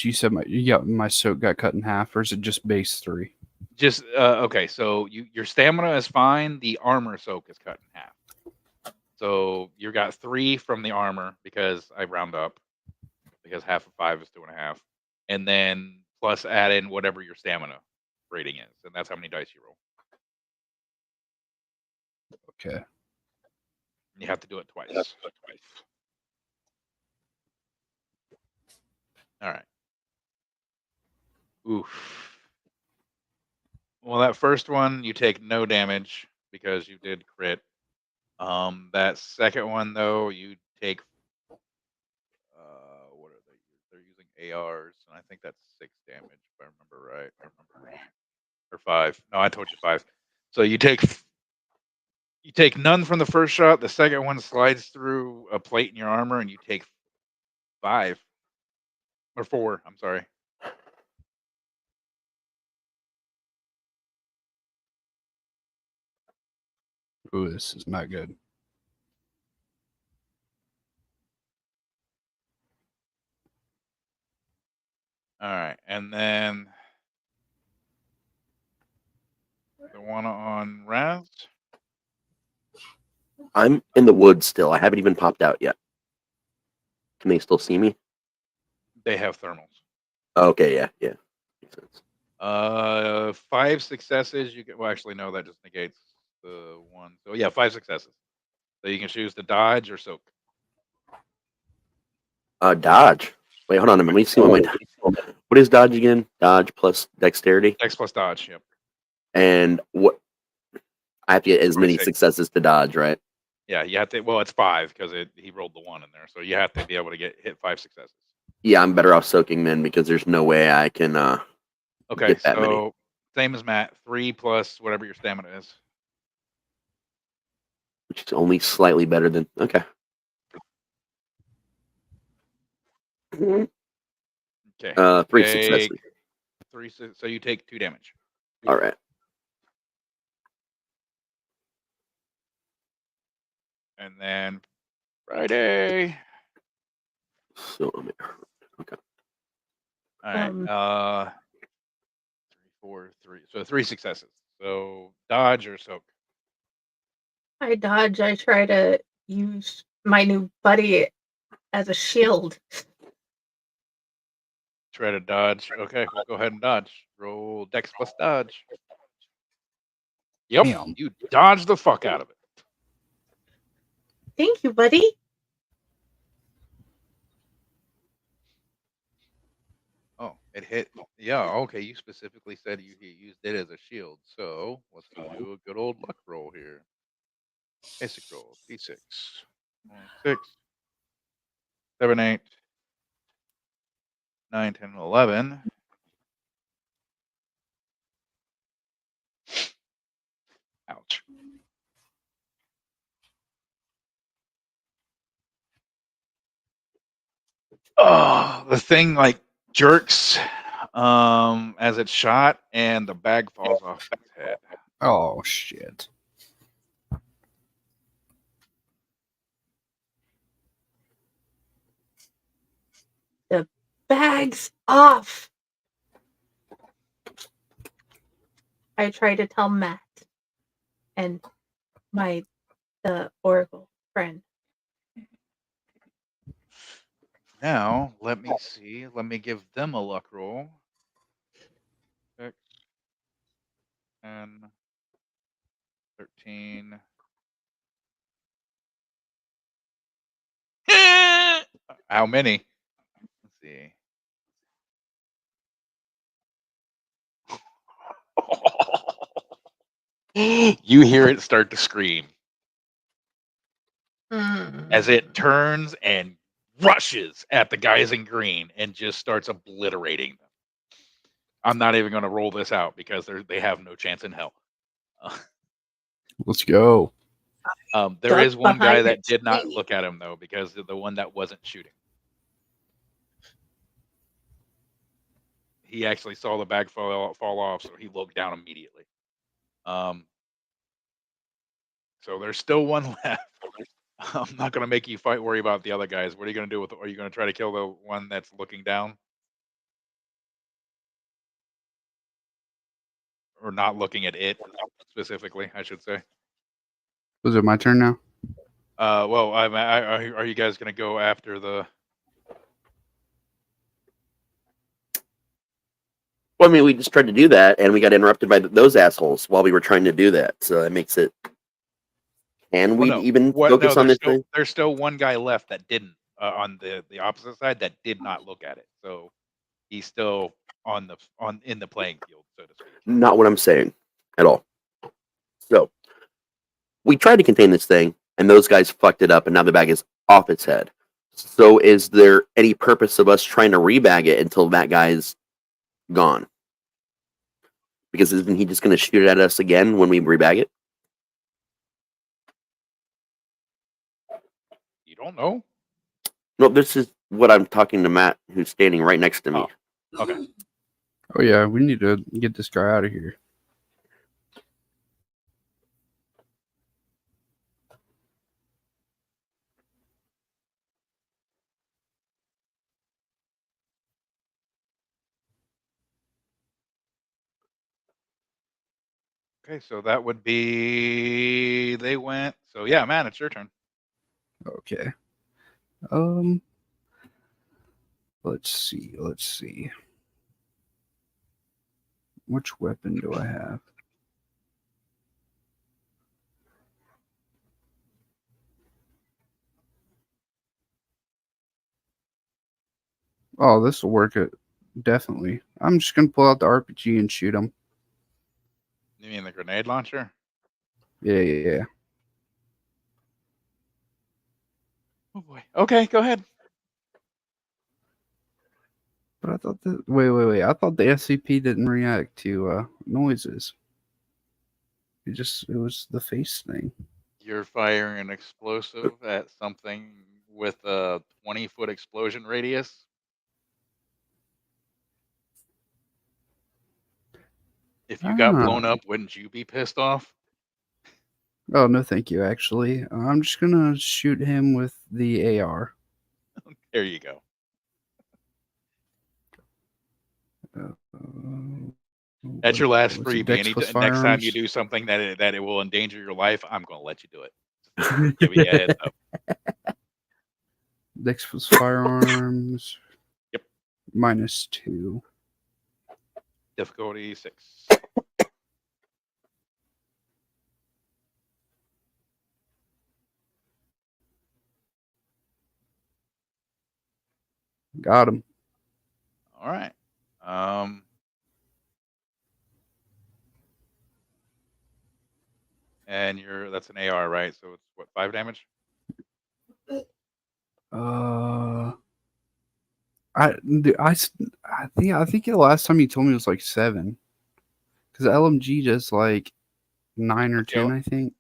You said my soak got cut in half, or is it just base 3? Just okay. So your stamina is fine. The armor soak is cut in half. So you got 3 from the armor because I round up because half of 5 is 2.5, and then plus add in whatever your stamina rating is, and that's how many dice you roll. Okay. You have to do it twice. All right. Oof. Well, that first one you take no damage because you did crit. That second one though, you take what are they? They're using ARs, and I think that's 6 damage if I remember right. Or 5. No, I told you 5. So you take none from the first shot. The second one slides through a plate in your armor, and you take 5 or 4. I'm sorry. Ooh, this is not good. All right, and then the one on Raz. I'm in the woods still. I haven't even popped out yet. Can they still see me? They have thermals. Okay, yeah. Makes sense. 5 successes. You get. Well, actually, no. That just negates the one. So yeah, 5 successes. So you can choose to dodge or soak. Dodge. Wait, hold on a minute. Let me see what what is dodge again? Dodge plus dexterity. Dex plus dodge. Yep. And what? I have to get as many 26. successes to dodge, right? Yeah, you have to. Well, it's 5 because he rolled the 1 in there, so you have to be able to hit 5 successes. Yeah, I'm better off soaking then because there's no way I can Okay, get that so many. same as Matt, 3 plus whatever your stamina is. Which is only slightly better than okay. Okay. 3 successes. 3. So you take 2 damage. All right. And then Friday. So okay. All right. 3, 4, 3. So 3 successes. So dodge or soak. I dodge. I try to use my new buddy as a shield. Try to dodge. Okay, we'll go ahead and dodge. Roll Dex plus dodge. Yep, Damn. you dodge the fuck out of it. Thank you, buddy. Oh, it hit. Yeah, okay. You specifically said you used it as a shield. So let's go do a good old luck roll here. Basic roll. D6. 6, 7, 8, 9, 10, 11. Ouch. Oh, the thing like jerks as it's shot, and the bag falls off its head. Oh shit. The bag's off. I try to tell Matt and the Oracle friend. Now, let me see. Let me give them a luck roll. 6, 10, 13. How many? Let's see. You hear it start to scream as it Mm. turns and rushes at the guys in green and just starts obliterating them. I'm not even going to roll this out because they have no chance in hell. Let's go. There is Duck one guy behind that its did not wing. look at him though, because the one that wasn't shooting, he actually saw the bag fall off, so he looked down immediately. So there's still one left. I'm not going to make you worry about the other guys. What are you going to do are you going to try to kill the one that's looking down? Or not looking at it specifically, I should say. Was it my turn now? Well, are you guys going to go after the... Well, I mean, we just tried to do that, and we got interrupted by those assholes while we were trying to do that. So that makes it. Can we even focus on this thing? There's still one guy left that didn't, on the opposite side, that did not look at it. So he's still in the playing field, so to speak. Not what I'm saying at all. So we tried to contain this thing, and those guys fucked it up, and now the bag is off its head. So is there any purpose of us trying to rebag it until that guy's gone? Because isn't he just going to shoot at us again when we rebag it? You don't know? No, this is what I'm talking to Matt, who's standing right next to me. Oh, okay. Oh yeah, we need to get this guy out of here. Okay, so that would be they went. So yeah, man, it's your turn. Okay. Let's see. Which weapon do I have? Oh, this will work. Definitely. I'm just gonna pull out the RPG and shoot him. You mean the grenade launcher? Yeah. Oh boy. Okay, go ahead. But I thought that. Wait. I thought the SCP didn't react to noises. It was the face thing. You're firing an explosive at something with a 20-foot explosion radius. If you got blown up, wouldn't you be pissed off? Oh no, thank you. Actually, I'm just gonna shoot him with the AR. There you go. That's your last freebie. Next time you do something that it will endanger your life, I'm going to let you do it. Give me a heads up. Dex plus firearms. Yep. -2. Difficulty 6. Got him. All right. And that's an AR, right? So it's what, 5 damage? I think the last time you told me it was like 7. Because LMG does like 9 or 10, I think.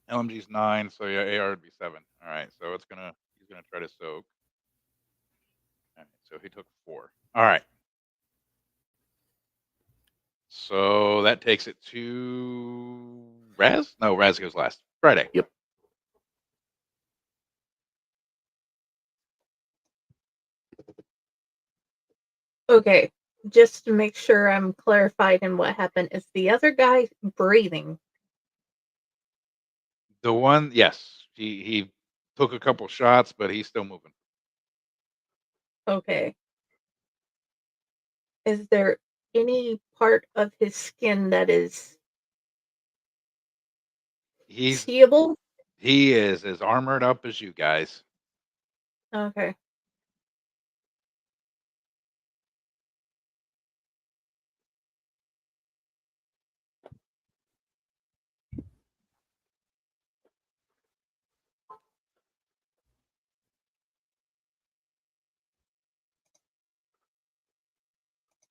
LMG's 9, so yeah, AR would be 7. All right, so he's gonna try to soak. All right, so he took 4. All right. So that takes it to Raz? No, Raz goes last. Friday. Yep. Okay, just to make sure I'm clarified in what happened, is the other guy breathing? The one, yes. He took a couple shots, but he's still moving. Okay. Is there any part of his skin that is seeable? He is as armored up as you guys. Okay.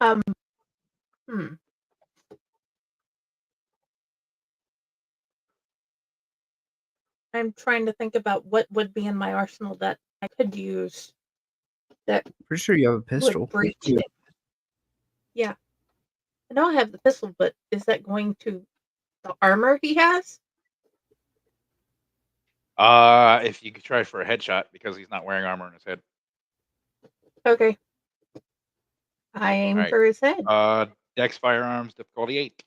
Um. Hmm. I'm trying to think about what would be in my arsenal that I could use that Pretty sure you have a pistol. would breach it. Yeah. I know I have the pistol, but is that going to the armor he has? If you could try for a headshot because he's not wearing armor on his head. Okay. I aim Alright. for his head. Dex firearms difficulty 8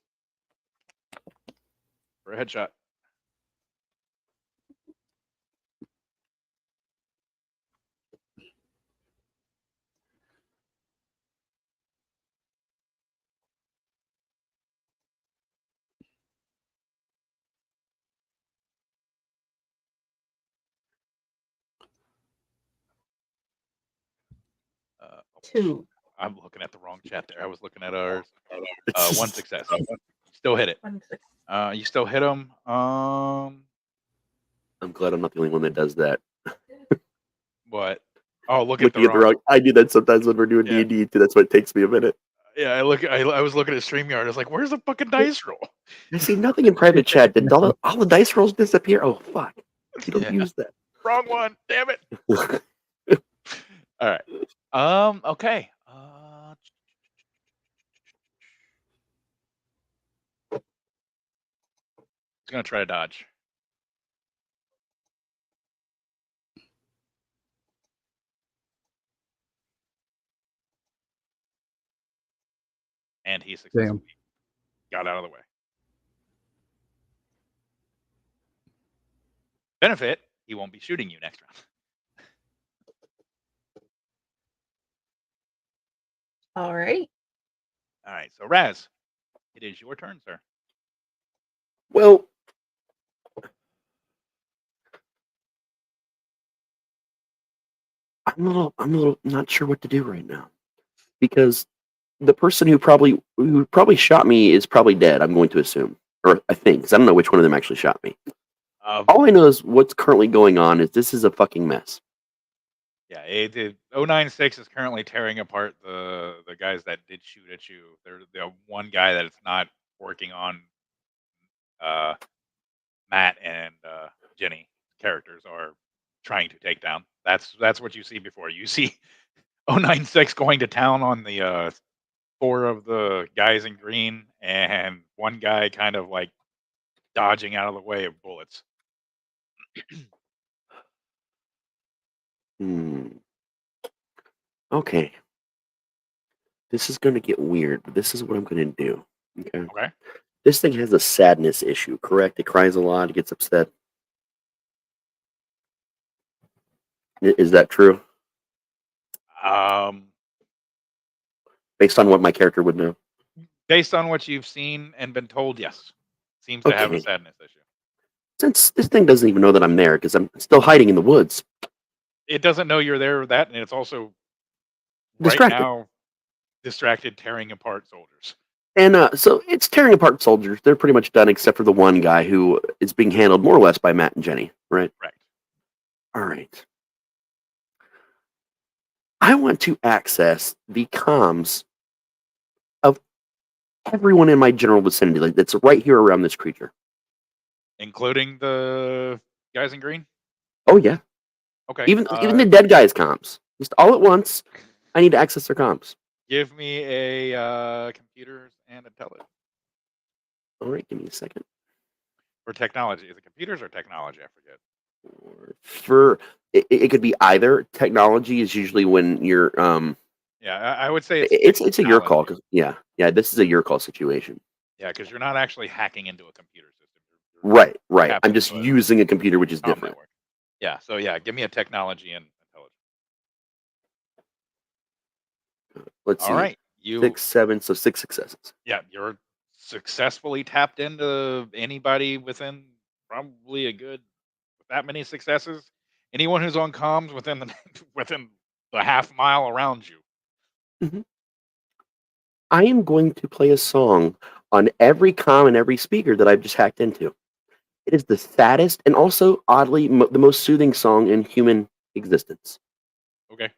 for a headshot. Oh, 2. I'm looking at the wrong chat there. I was looking at ours. 1 success. Still hit it. 1 6. You still hit him. I'm glad I'm not the only one that does that. What? Oh, look Looking at the wrong. I do that sometimes when we're doing Yeah. D&D too. That's why it takes me a minute. Yeah, I was looking at StreamYard. I was like, "Where's the fucking dice roll?" I see nothing in private chat. Did all the dice rolls disappear? Oh fuck! You don't Yeah. use that. Wrong one. Damn it. All right. Okay. He's gonna try to dodge. And he successfully got out of the way. Benefit, he won't be shooting you next round. All right. All right, so Raz, it is your turn, sir. Well, I'm a little not sure what to do right now because the person who probably shot me is probably dead. I'm going to assume, or I think, because I don't know which one of them actually shot me. All I know is what's currently going on is this is a fucking mess. Yeah, 096 is currently tearing apart the guys that did shoot at you. There's the one guy that is not working on Matt and Jenny characters are trying to take down. That's what you see before. You see 096 going to town on the 4 of the guys in green and one guy kind of like dodging out of the way of bullets. Okay. This is going to get weird, but this is what I'm going to do. Okay. This thing has a sadness issue, correct? It cries a lot, it gets upset. Is that true? Based on what my character would know? Based on what you've seen and been told, yes. Seems to have a sadness issue. Since this thing doesn't even know that I'm there, because I'm still hiding in the woods. It doesn't know you're there with that, and it's also distracted. Right now distracted tearing apart soldiers. And so it's tearing apart soldiers. They're pretty much done except for the one guy who is being handled more or less by Matt and Jenny, right? Right. All right. I want to access the comms of everyone in my general vicinity, like that's right here around this creature. Including the guys in green? Oh, yeah. Okay. Even the dead guys' comms. Just all at once, I need to access their comms. Give me a computers and intelligence. All right, give me a second. For technology. Is it computers or technology? I forget. It could be either. Technology is usually when you're yeah, I would say it's a your call. Yeah, this is a your call situation. Yeah, because you're not actually hacking into a computer system. Right. I'm just using a computer, which is different. Network. Yeah, so yeah, give me a technology and intelligence. Let's see. All right, 6, 7, so 6 successes. Yeah, you're successfully tapped into anybody within probably a good that many successes. Anyone who's on comms within the half mile around you. Mm-hmm. I am going to play a song on every comm and every speaker that I've just hacked into. It is the saddest and also, oddly, the most soothing song in human existence. Okay.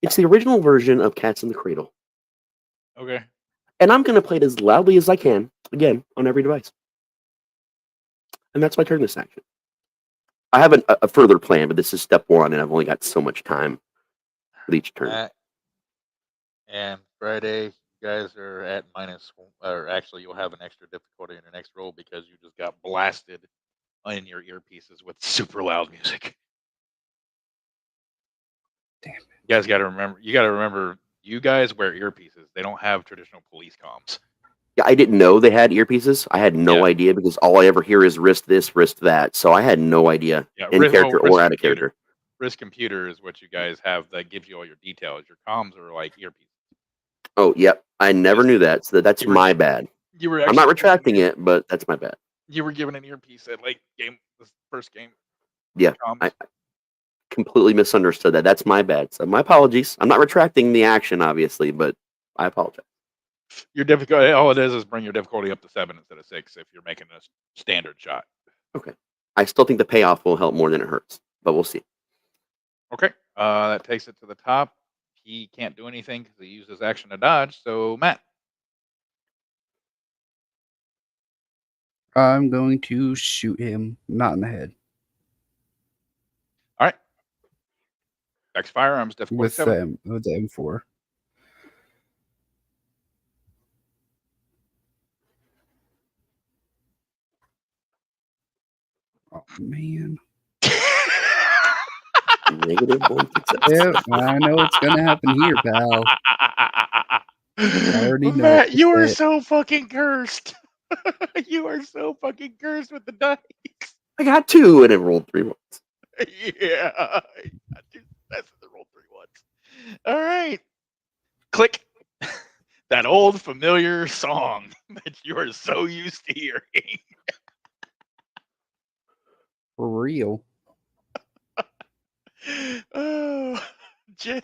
It's the original version of Cats in the Cradle. Okay. And I'm going to play it as loudly as I can, again, on every device. And that's my turn this action. I have a further plan, but this is step one, and I've only got so much time with each turn. And Friday, you guys are at minus, or actually, you'll have an extra difficulty in your next roll because you just got blasted in your earpieces with super loud music. Damn it. You guys got to remember. You guys wear earpieces. They don't have traditional police comms. Yeah, I didn't know they had earpieces. I had no idea because all I ever hear is wrist this, wrist that. So I had no idea in character or out of character. Wrist computer is what you guys have that gives you all your details. Your comms are like earpieces. Oh, yep. I never knew that. So that's my bad. I'm not retracting it, but that's my bad. You were given an earpiece at like the first game. Yeah, I completely misunderstood that. That's my bad. So my apologies. I'm not retracting the action, obviously, but I apologize. Your difficulty, all it is bring your difficulty up to 7 instead of 6 if you're making a standard shot. Okay. I still think the payoff will help more than it hurts, but we'll see. Okay. That takes it to the top. He can't do anything because he used his action to dodge. So, Matt. I'm going to shoot him, not in the head. All right. Next firearms difficulty with 7. With the M4. Oh man. Negative 1 success. Yep, I know what's gonna happen here, pal. I already know. Matt, you are so fucking cursed. You are so fucking cursed with the dice. I got 2 and it rolled 3 ones. Yeah. I got 2 successes and rolled 3 ones. All right. Click. That old familiar song that you are so used to hearing. For real. Oh, Jen.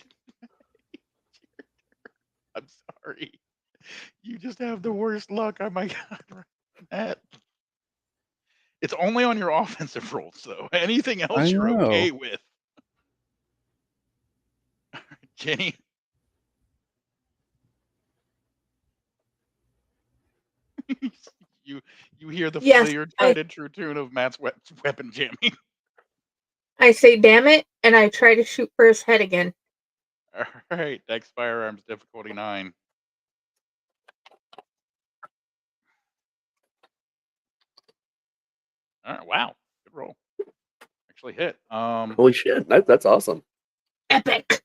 I'm sorry. You just have the worst luck. Oh my God, Matt. It's only on your offensive rolls, though. Anything else you're okay with. Jenny. You hear the familiar tried and true tune of Matt's weapon jamming. I say damn it, and I try to shoot for his head again. All right, next firearms difficulty 9. All right, wow, good roll. Actually hit. Holy shit, that's awesome. Epic.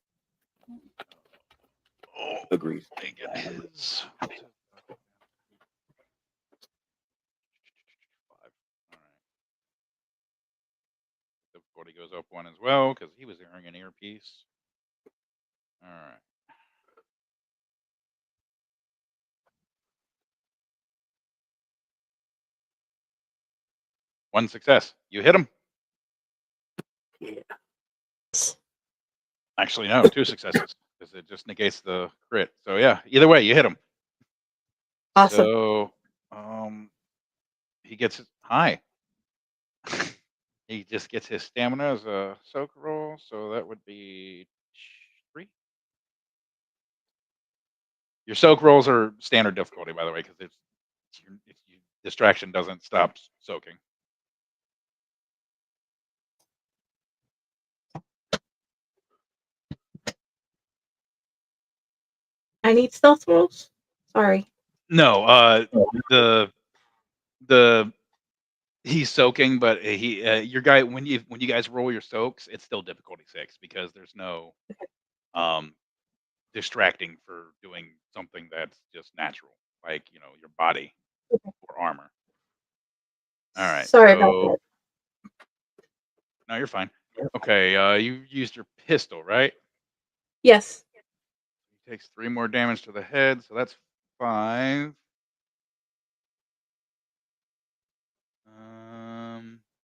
Oh, agreed. I think it is. Difficulty goes up 1 as well because he was wearing an earpiece. All right. One success. You hit him. Yeah. Actually, no, 2 successes because it just negates the crit. So yeah, either way, you hit him. Awesome. So, he gets high. He just gets his stamina as a soak roll, so that would be 3. Your soak rolls are standard difficulty, by the way, because distraction doesn't stop soaking. I need stealth rolls? Sorry. No, the he's soaking, but your guy when you guys roll your soaks, it's still difficulty 6 because there's no distracting for doing something that's just natural, like your body or armor. All right. Sorry about that. No, you're fine. Okay, you used your pistol, right? Yes. He takes 3 more damage to the head, so that's 5.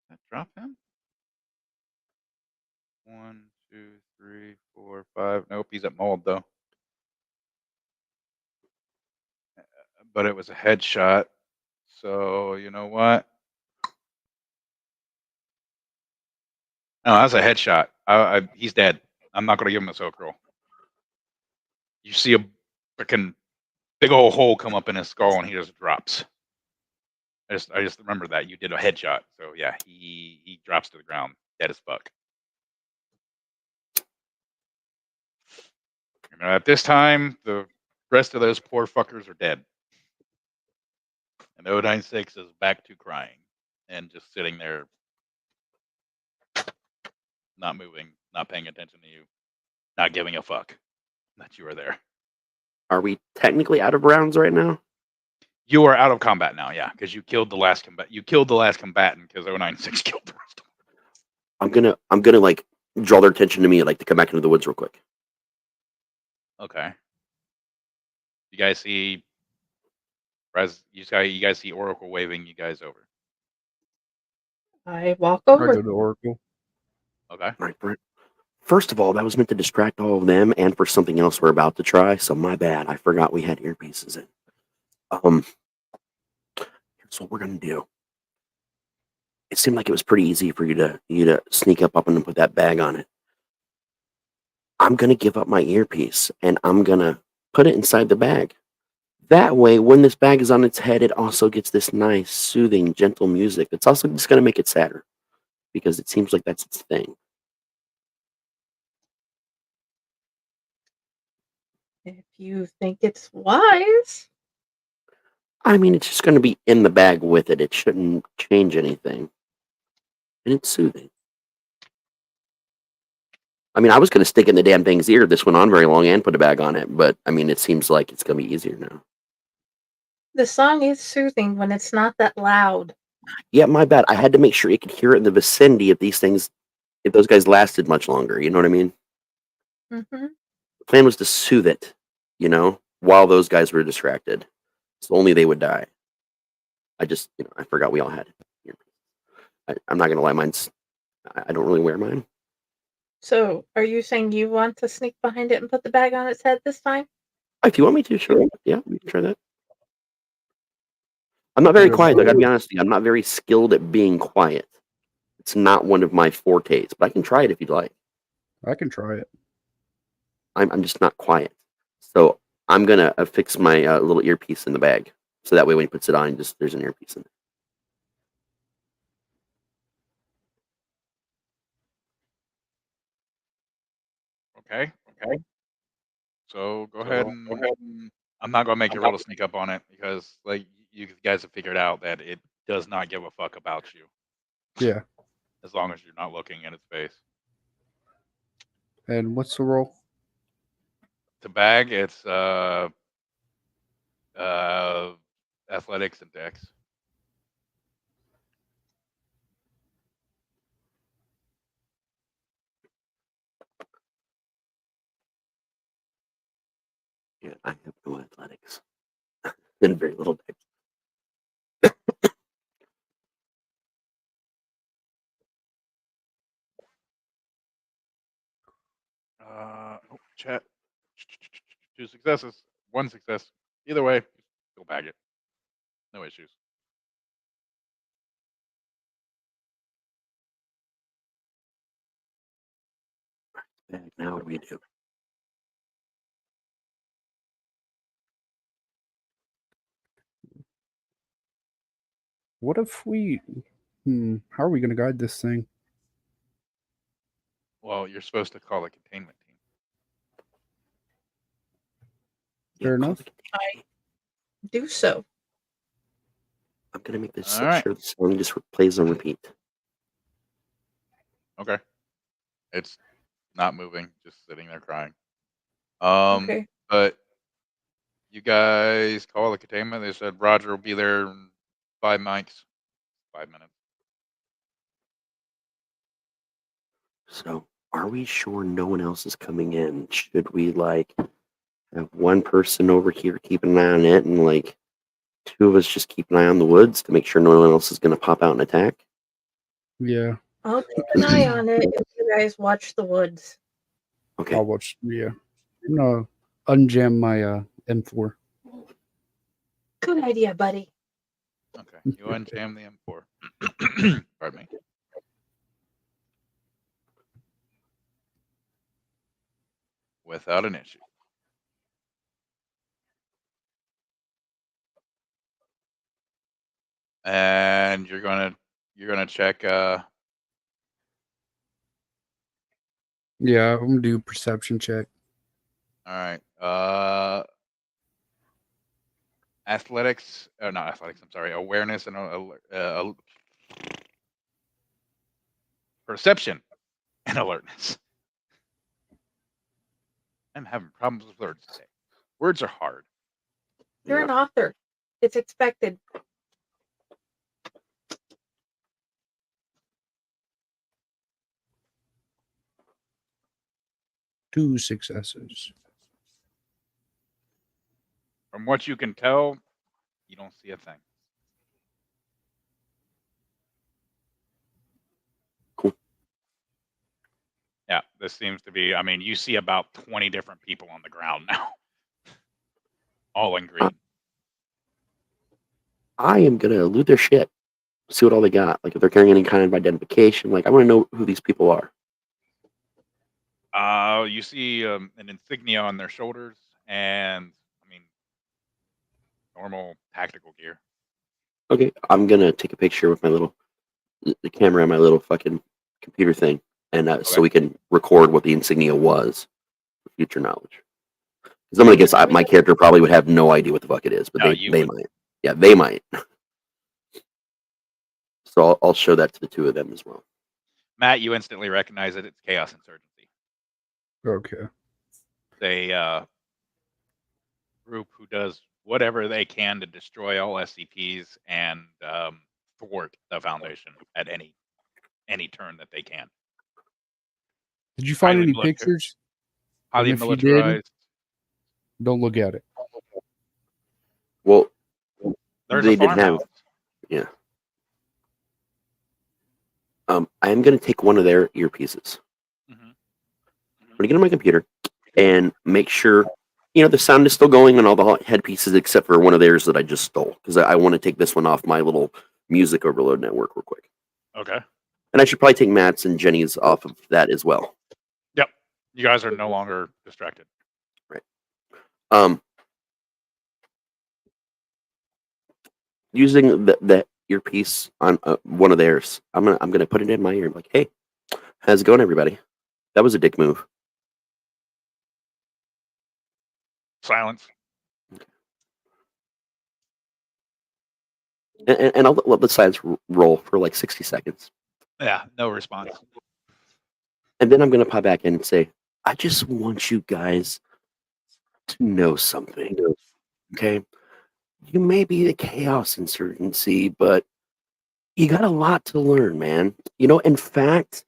That drop him? 1, 2, 3, 4, 5. Nope, he's at mold though. But it was a headshot. So you know what? No, that's a headshot. He's dead. I'm not going to give him a soak roll. You see a freaking big old hole come up in his skull, and he just drops. I just remember that you did a headshot, so yeah, he drops to the ground, dead as fuck. At this time, the rest of those poor fuckers are dead, and 096 is back to crying and just sitting there, not moving, not paying attention to you, not giving a fuck that you are there. Are we technically out of rounds right now? You are out of combat now, yeah, because you killed the last combat. You killed the last combatant because 096 killed the rest of them. I'm gonna like draw their attention to me, like to come back into the woods real quick. Okay. You guys see Raz? You guys see Oracle waving you guys over. I walk I over. go to Oracle. Okay. All right, Brent. First of all, that was meant to distract all of them and for something else we're about to try. So my bad. I forgot we had earpieces in. Here's what we're gonna do. It seemed like it was pretty easy for you to sneak up and put that bag on it. I'm gonna give up my earpiece and I'm gonna put it inside the bag. That way, when this bag is on its head, it also gets this nice, soothing, gentle music. It's also just gonna make it sadder because it seems like that's its thing. If you think it's wise. I mean, it's just gonna be in the bag with it. It shouldn't change anything, and it's soothing. I mean, I was gonna stick it in the damn thing's ear. This went on very long and put a bag on it, but I mean, it seems like it's gonna be easier now. The song is soothing when it's not that loud. Yeah, my bad. I had to make sure it could hear it in the vicinity if these things, if those guys lasted much longer. You know what I mean? Mm-hmm. The plan was to soothe it, while those guys were distracted, so only they would die. I just, I forgot we all had it. I'm not gonna lie, I don't really wear mine. So, are you saying you want to sneak behind it and put the bag on its head this time? If you want me to, sure. Yeah, we can try that. I'm not very quiet. I gotta be honest with you. I'm not very skilled at being quiet. It's not one of my fortes, but I can try it if you'd like. I can try it. I'm just not quiet. So I'm gonna affix my little earpiece in the bag, so that way when he puts it on, there's an earpiece in Okay. So go ahead and I'm not gonna make you roll to sneak up on it because like you guys have figured out that it does not give a fuck about you Yeah. as long as you're not looking at its face. And what's the roll? To bag, it's athletics and dex. Yeah, I have no athletics and very little dex. Chat. 2 successes, 1 success. Either way, go bag it. No issues. Now what do we do? What if we? How are we going to guide this thing? Well, you're supposed to call a containment team. Fair enough. I do so. I'm gonna make this All right. sure the song just plays on repeat. Okay. It's not moving, just sitting there crying. Okay. But you guys call the containment. They said Roger will be there in 5 minutes. So, are we sure no one else is coming in? Should we have one person over here keep an eye on it, and 2 of us just keep an eye on the woods to make sure no one else is going to pop out and attack? Yeah. I'll keep an eye on it if you guys watch the woods. Okay. I'll watch. Yeah. I'm gonna unjam my M4. Good idea, buddy. Okay. You unjam the M4. Pardon me. Without an issue. And you're gonna check. Yeah, I'm gonna do perception check. All right. Athletics. Not athletics. I'm sorry. Awareness and perception and alertness. I'm having problems with words today. Words are hard. You're an author. It's expected. Two successes. From what you can tell, you don't see a thing. Cool. Yeah, this seems to be. I mean, you see about 20 different people on the ground now, all in green. I am gonna loot their shit. See what all they got. Like if they're carrying any kind of identification. Like I want to know who these people are. You see an insignia on their shoulders, and I mean, normal tactical gear. Okay, I'm gonna take a picture with my the camera and my little fucking computer thing, and so we can record what the insignia was for future knowledge. Because I'm gonna guess my character probably would have no idea what the fuck it is, but No, they might. Yeah, they might. So I'll show that to the two of them as well. Matt, you instantly recognize it. It's Chaos Insurgency. Okay. A group who does whatever they can to destroy all SCPs and thwart the Foundation at any turn that they can. Did you find Highly any pictures? Highly And if you militarized. Don't look at it. Well, There's they a didn't have. farmhouse. Yeah. I am gonna take one of their earpieces. I'm gonna get on my computer and make sure the sound is still going on all the headpieces except for one of theirs that I just stole because I want to take this one off my little music overload network real quick. Okay. And I should probably take Matt's and Jenny's off of that as well. Yep. You guys are no longer distracted. Right. Using the earpiece on one of theirs, I'm gonna put it in my ear. Like, hey, how's it going, everybody? That was a dick move. Silence. And I'll let the silence roll for like 60 seconds. Yeah, no response. And then I'm going to pop back in and say, I just want you guys to know something. Okay? You may be the Chaos Insurgency, but you got a lot to learn, man. In fact,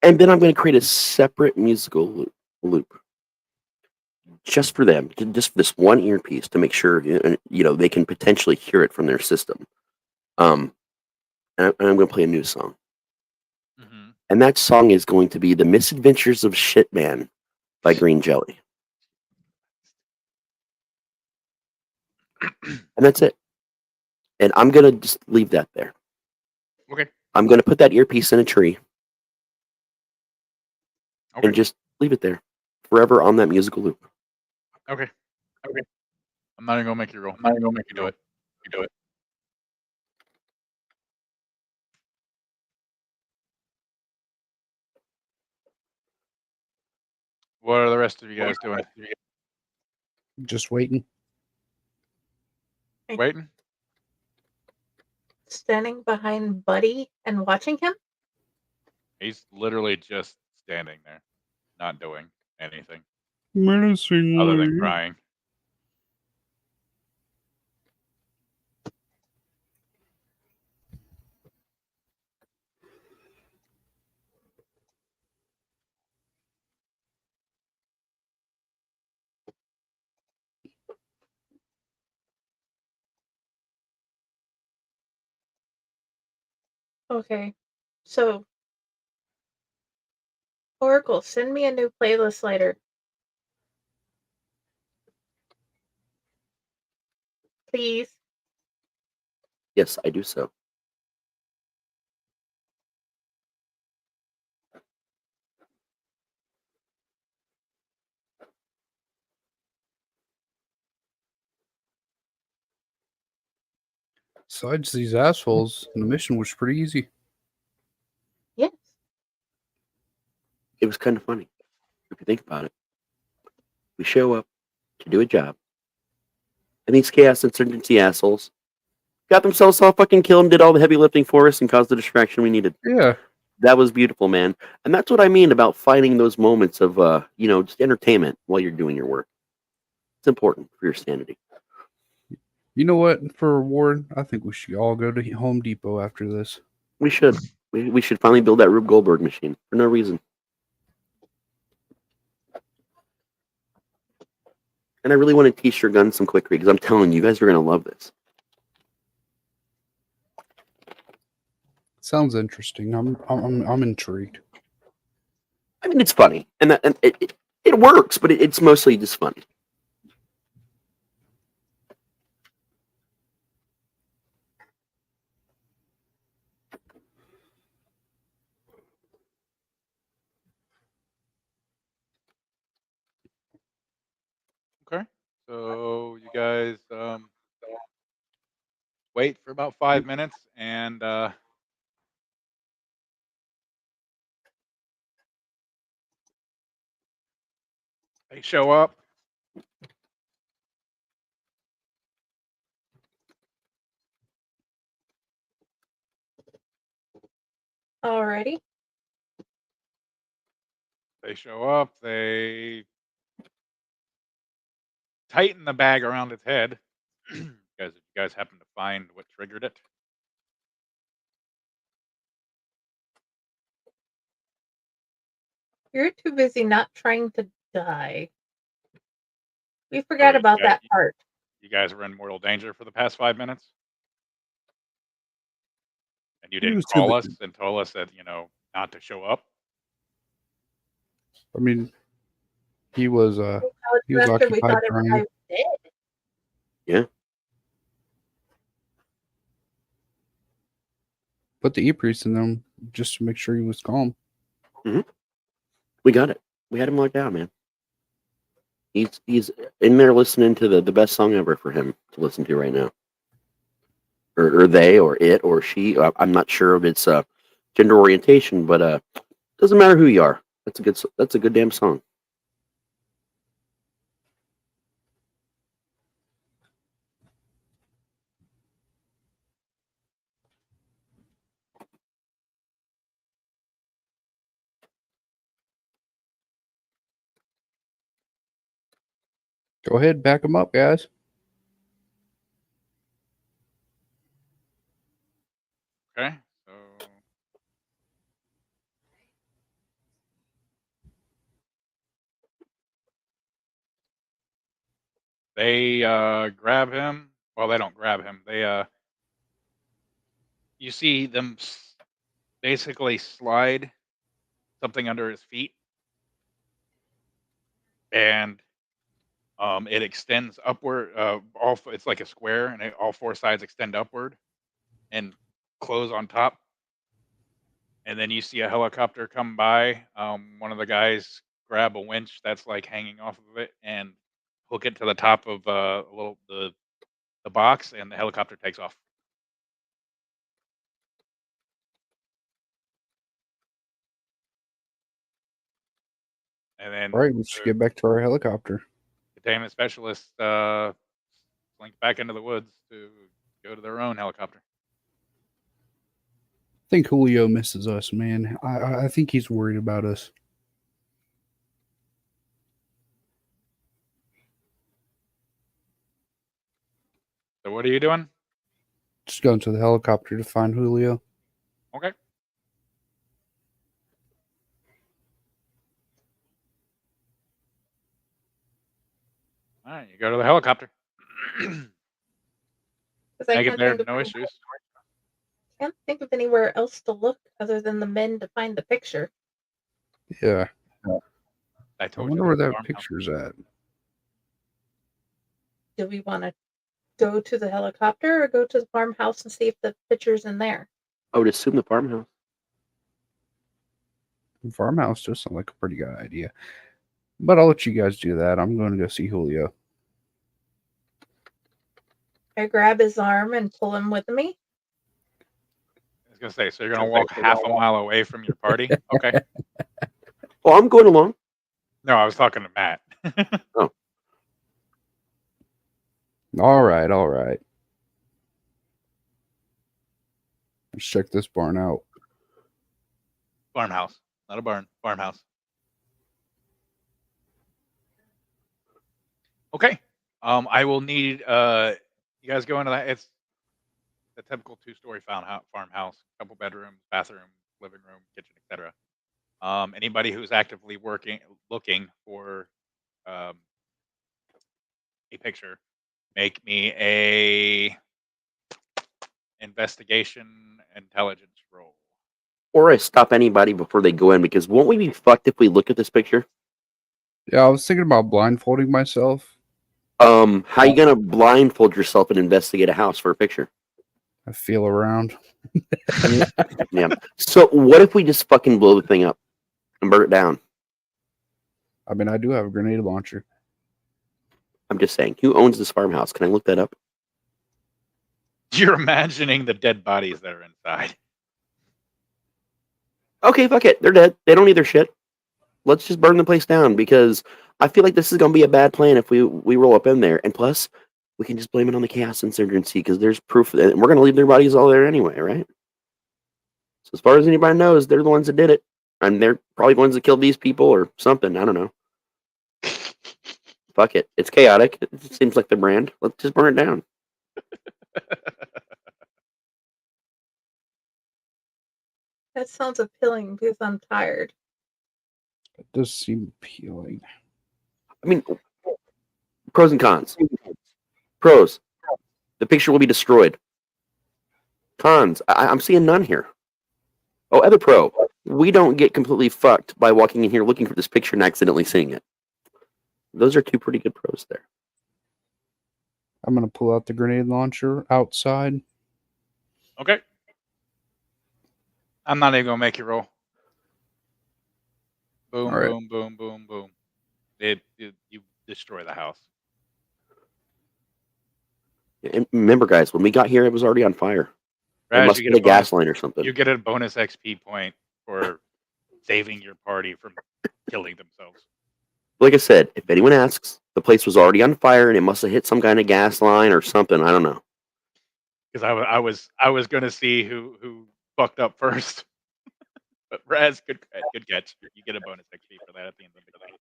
and then I'm going to create a separate musical loop just for them, just for this one earpiece to make sure, they can potentially hear it from their system. And I'm going to play a new song. And that song is going to be The Misadventures of Shitman by Green Jelly. And that's it. And I'm going to just leave that there. Okay. I'm going to put that earpiece in a tree. Okay. And just leave it there forever on that musical loop. Okay. I'm not even going to make you roll. I'm not even going to make you do it. You do it. What are the rest of you guys doing? Just waiting. Waiting? Standing behind Buddy and watching him? He's literally just standing there, not doing anything Menacingly. other than crying. Okay. So, Oracle, send me a new playlist later. Please. Yes, I do so. Besides these assholes, the mission was pretty easy. Yes. It was kind of funny if you think about it. We show up to do a job, and these chaos insurgency assholes got themselves all fucking killed and did all the heavy lifting for us and caused the distraction we needed. Yeah. That was beautiful, man. And that's what I mean about finding those moments of, just entertainment while you're doing your work. It's important for your sanity. You know what? For a reward, I think we should all go to Home Depot after this. We should. We should finally build that Rube Goldberg machine for no reason. And I really want to teach your gun some quick read because I'm telling you, you guys are going to love this. Sounds interesting. I'm intrigued. I mean, it's funny, and it works, but it's mostly just funny. Okay. So you guys wait for about 5 minutes, and they show up. Alrighty. They show up. They tighten the bag around its head. You guys happen to find what triggered it? You're too busy not trying to die. We forgot you about guys- that part. You guys were in mortal danger for the past 5 minutes, and you didn't was to call the- us and told us that not to show up. I mean, he was he was After we occupied thought everybody trying. was dead. Yeah. Put the e-priest in them just to make sure he was calm. We got it. We had him locked down, man. He's in there listening to the best song ever for him to listen to right now. Or they, or it, or she. I'm not sure of its gender orientation, but doesn't matter who you are. That's a good damn song. Go ahead, back him up, guys. Okay. So they grab him. Well, they don't grab him. They you see them basically slide something under his feet, and it extends upward. It's like a square, and all four sides extend upward and close on top. And then you see a helicopter come by. One of the guys grab a winch that's like hanging off of it and hook it to the top of the box, and the helicopter takes off. And then All right, let's get back to our helicopter. containment specialists slink back into the woods to go to their own helicopter. I think Julio misses us, man. I think he's worried about us. So what are you doing? Just going to the helicopter to find Julio. Okay. All right, you go to the helicopter. 'Cause I Make it can't there, think of no any- issues. Can't think of anywhere else to look other than the men to find the picture. Yeah. I I told wonder you where the that farmhouse. picture's at. Do we want to go to the helicopter or go to the farmhouse and see if the picture's in there? I would assume the farmhouse. The farmhouse does sound like a pretty good idea. But I'll let you guys do that. I'm going to go see Julio. I grab his arm and pull him with me. I was gonna say, so you're gonna walk half a mile away from your party? Okay. Well, I'm going along. No, I was talking to Matt. All right. Let's check this barn out. Farmhouse, not a barn. Farmhouse. Okay. I will need you guys go into that. It's the typical 2-story farmhouse, couple bedrooms, bathroom, living room, kitchen, etc. Anybody who's actively looking for a picture, make me a investigation intelligence roll. Or I stop anybody before they go in, because won't we be fucked if we look at this picture? Yeah, I was thinking about blindfolding myself. How you gonna blindfold yourself and investigate a house for a picture? I feel around. Yeah. So what if we just fucking blow the thing up and burn it down? I mean, I do have a grenade launcher. I'm just saying, who owns this farmhouse? Can I look that up? You're imagining the dead bodies that are inside. Okay, fuck it. They're dead. They don't need their shit. Let's just burn the place down, because I feel like this is going to be a bad plan if we roll up in there. And plus, we can just blame it on the chaos insurgency, because there's proof that we're going to leave their bodies all there anyway, right? So as far as anybody knows, they're the ones that did it. And they're probably the ones that killed these people or something. I don't know. Fuck it. It's chaotic. It seems like the brand. Let's just burn it down. That sounds appealing because I'm tired. It does seem appealing. I mean, pros and cons. Pros, the picture will be destroyed. Cons, I'm seeing none here. Oh, other pro, we don't get completely fucked by walking in here looking for this picture and accidentally seeing it. Those are two pretty good pros there. I'm going to pull out the grenade launcher outside. Okay. I'm not even gonna make you roll. Boom, All right. boom, boom, boom, boom. You destroy the house. And remember, guys, when we got here, it was already on fire. It Raz, must you be get a gas line or something. You get a bonus XP point for saving your party from killing themselves. Like I said, if anyone asks, the place was already on fire and it must have hit some kind of gas line or something. I don't know. Because I was gonna see who fucked up first. But Raz, good catch. You get a bonus XP for that at the end of the game.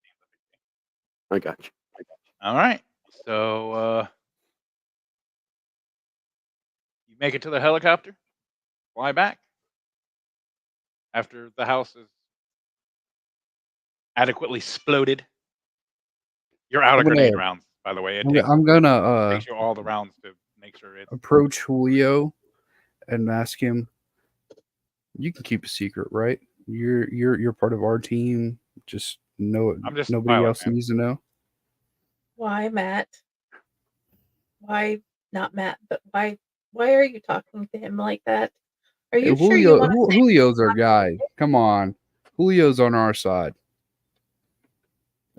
I got you. All right. So you make it to the helicopter, fly back. After the house is adequately exploded. You're out of grenade rounds, by the way. I'm gonna takes you all the rounds to make sure it's approach Julio and ask him. You can keep a secret, right? You're part of our team. Just know it. I'm just a Nobody pilot, else man. needs to know. Why, Matt? Why not Matt? But why are you talking to him like that? Are you sure you want to? Julio's our guy. Come on, Julio's on our side.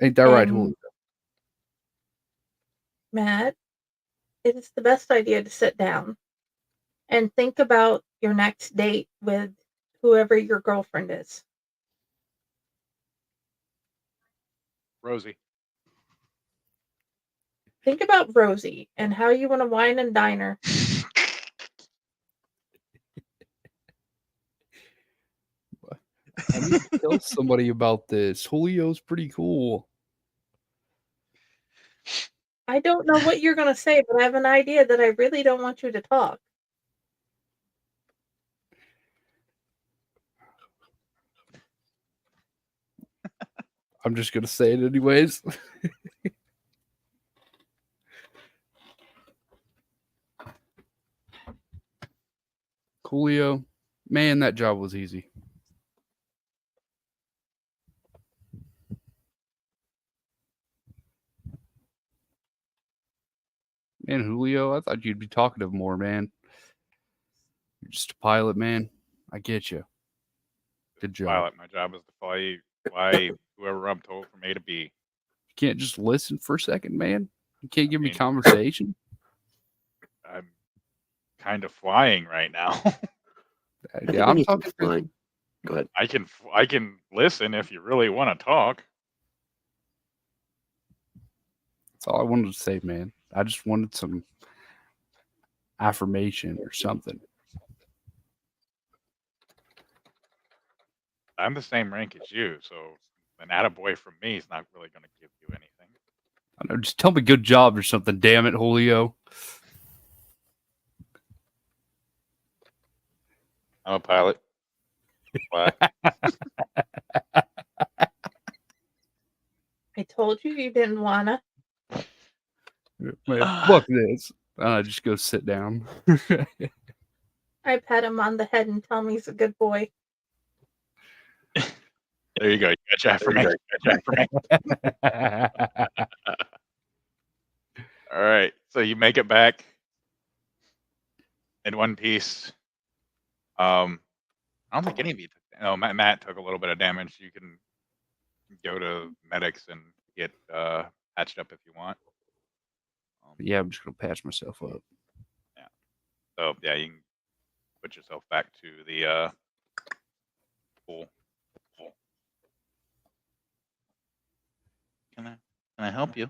Ain't that right, Julio? Matt, it is the best idea to sit down and think about your next date with whoever your girlfriend is. Rosie. Think about Rosie and how you want to wine and dine her. I need to tell somebody about this. Julio's pretty cool. I don't know what you're going to say, but I have an idea that I really don't want you to talk. I'm just going to say it anyways. Julio, man, that job was easy. Man, Julio, I thought you'd be talkative more, man. You're just a pilot, man. I get you. Good job. Pilot. My job is to fly whoever I'm told from A to B. You can't just listen for a second, man. You can't give me conversation. kind of flying right now. I think Yeah, we I'm need some talking flying. Go ahead. I can listen if you really want to talk. That's all I wanted to say, man. I just wanted some affirmation or something. I'm the same rank as you, so an attaboy from me is not really going to give you anything. I know, just tell me good job or something. Damn it, Julio. I'm a pilot. What? I told you you didn't wanna. Man, fuck this. I just go sit down. I pat him on the head and tell him he's a good boy. There you go. You got your affirmation. All right. So you make it back in one piece. I don't think any of you took. No, Matt took a little bit of damage. You can go to medics and get patched up if you want. Yeah, I'm just gonna patch myself up. So yeah, you can put yourself back to the pool. Can I help you?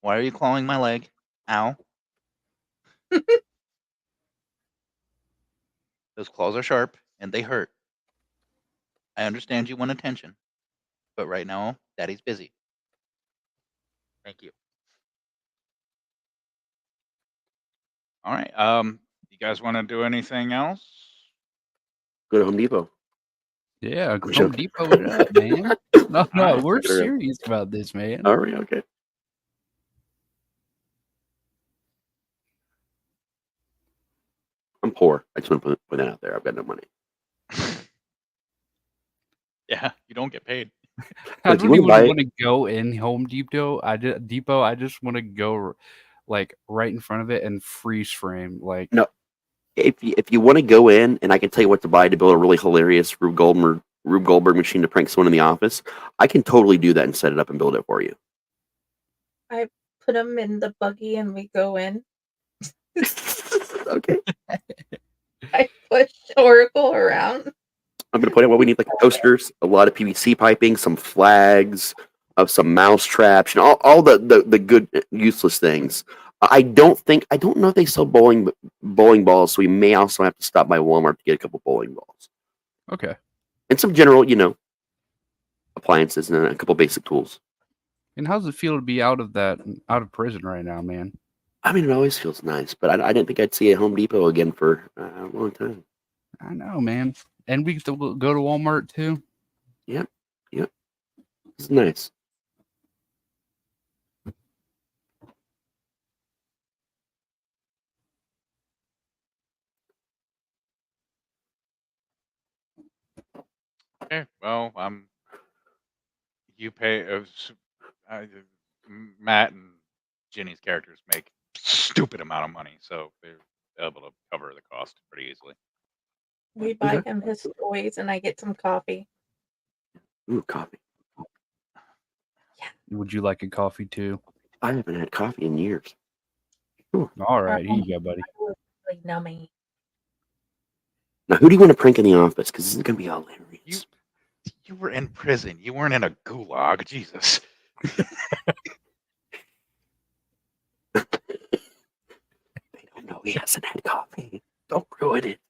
Why are you clawing my leg? Ow. Those claws are sharp and they hurt. I understand you want attention, but right now, Daddy's busy. Thank you. All right. You guys want to do anything else? Go to Home Depot. Yeah, I'm Home joking. Depot it up, man. No, Alright, we're look it up. serious about this, man. All right, okay. I'm poor. I just want to put that out there. I've got no money. Yeah, you don't get paid. I But if you don't wanna even buy- want to go in Home Depot. I just want to go like right in front of it and freeze frame. Like, No. If you want to go in, and I can tell you what to buy to build a really hilarious Rube Goldberg machine to prank someone in the office, I can totally do that and set it up and build it for you. Put him in the buggy and we go in. Okay. I push Oracle around. I'm going to point out what we need, like toasters, a lot of PVC piping, some flags, some mouse traps, all the good useless things. I don't know if they sell bowling balls, so we may also have to stop by Walmart to get a couple bowling balls okay. and some general, appliances and a couple basic tools. And how's it feel to be out of prison right now, man? I mean, it always feels nice, but I didn't think I'd see a Home Depot again for a long time. I know, man. And we get to go to Walmart too. Yep. It's nice. Okay. Well, you pay. Matt and Jenny's characters make stupid amount of money, so they're able to cover the cost pretty easily. We buy Okay. him his toys and I get some coffee. Ooh, coffee. Would you like a coffee too? I haven't had coffee in years. All right, here you go, buddy. Really nummy. Now, who do you want to prank in the office? Because this is going to be hilarious. You were in prison. You weren't in a gulag. Jesus. They don't know he hasn't had coffee. Don't ruin it.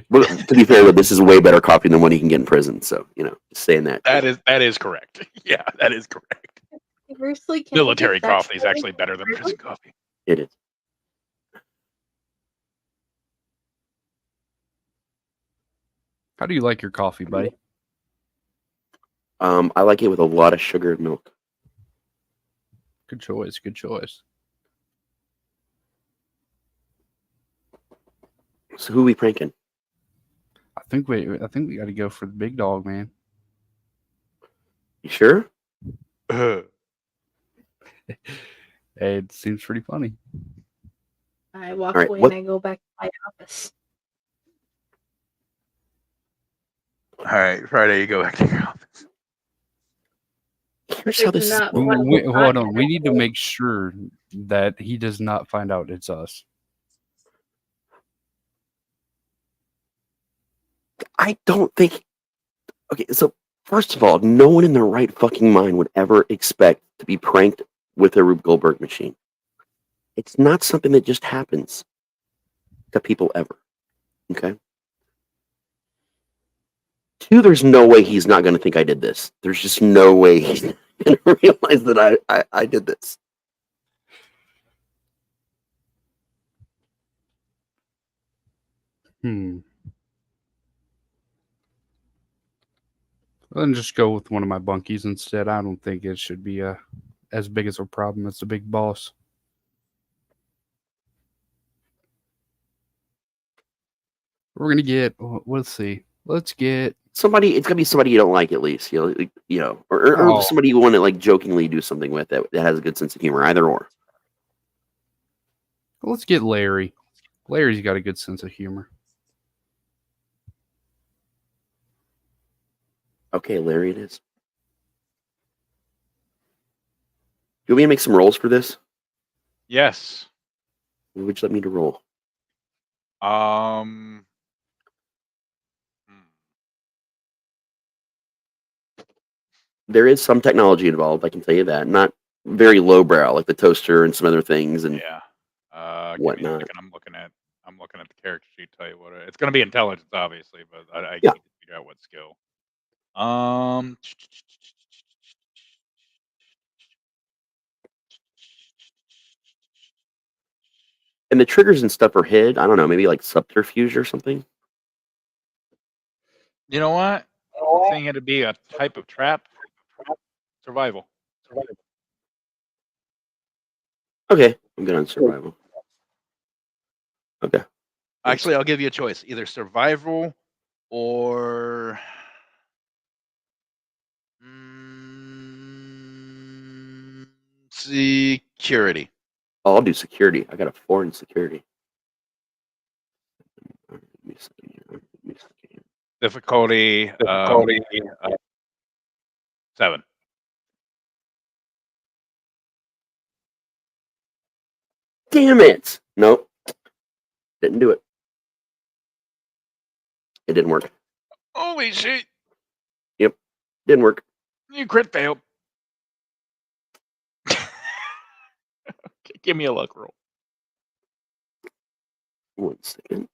Well, to be fair, this is way better coffee than one you can get in prison. So, just saying that. That is correct. Yeah, that is correct. Seriously, can Military we get coffee is that actually better than prison coffee. It is. How do you like your coffee, buddy? I like it with a lot of sugar and milk. Good choice. Good choice. So, who are we pranking? I think we got to go for the big dog, man. You sure? Hey, it seems pretty funny. I walk All right, away what- and I go back to my office. All right, Friday, you go back to your office. Here's how this is. Not one Hold on. podcast. We need to make sure that he does not find out it's us. I don't think. Okay, so first of all, no one in their right fucking mind would ever expect to be pranked with a Rube Goldberg machine. It's not something that just happens to people ever. Okay. Two, there's no way he's not going to think I did this. There's just no way he's going to realize that I did this. Then just go with one of my bunkies instead. I don't think it should be as big as a problem as the big boss. We're gonna get. Let's see. Let's get somebody. It's gonna be somebody you don't like at least. Or somebody you want to like jokingly do something with that has a good sense of humor. Either or. Let's get Larry. Larry's got a good sense of humor. Okay, Larry, it is. Do you want me to make some rolls for this? Yes. Would you like me to roll? There is some technology involved, I can tell you that. Not very lowbrow, like the toaster and some other things, and whatnot. I'm looking at the character sheet. Tell you what, it's going to be intelligence, obviously, but I Yeah. need to figure out what skill. And the triggers and stuff are hid. I don't know, maybe like subterfuge or something. You know what? I'm saying it'd be a type of trap. Survival. Okay, I'm good on survival. Okay. Actually, I'll give you a choice: either survival or security. Oh, I'll do security. I got a 4 in security. Difficulty 7. Damn it! Nope. Didn't do it. It didn't work. Holy shit! Yep. Didn't work. You crit failed. Give me a luck roll. 1 second.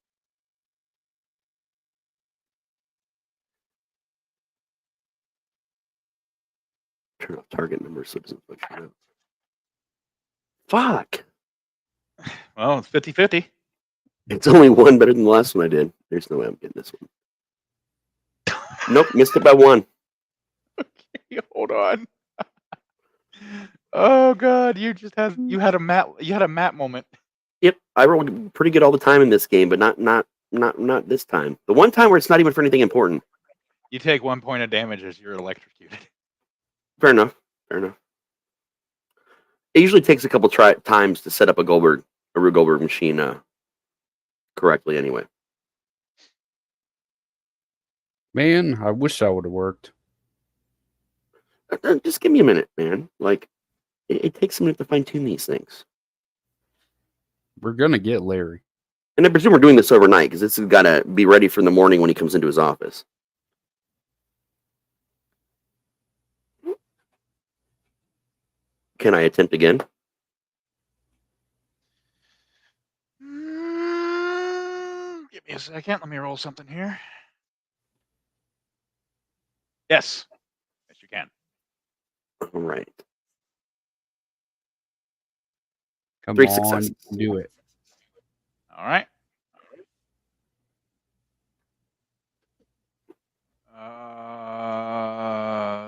Turn off target number so it doesn't fuck you up. Fuck! Well, it's 50-50. It's only 1 better than the last one I did. There's no way I'm getting this one. Nope, missed it by 1. Okay, hold on. Oh god, you had a map moment. Yep, I rolled pretty good all the time in this game, but not this time. The one time where it's not even for anything important. You take 1 point of damage as you're electrocuted. Fair enough. It usually takes a couple times to set up a Rube Goldberg machine correctly anyway. Man, I wish that would have worked. Just give me a minute, man. Like, it takes a minute to fine-tune these things. We're gonna get Larry. And I presume we're doing this overnight, because this has got to be ready for in the morning when he comes into his office. Can I attempt again? Give me a second. Let me roll something here. Yes. Yes, you can. All right. Come 3 on, successes. do it. All right.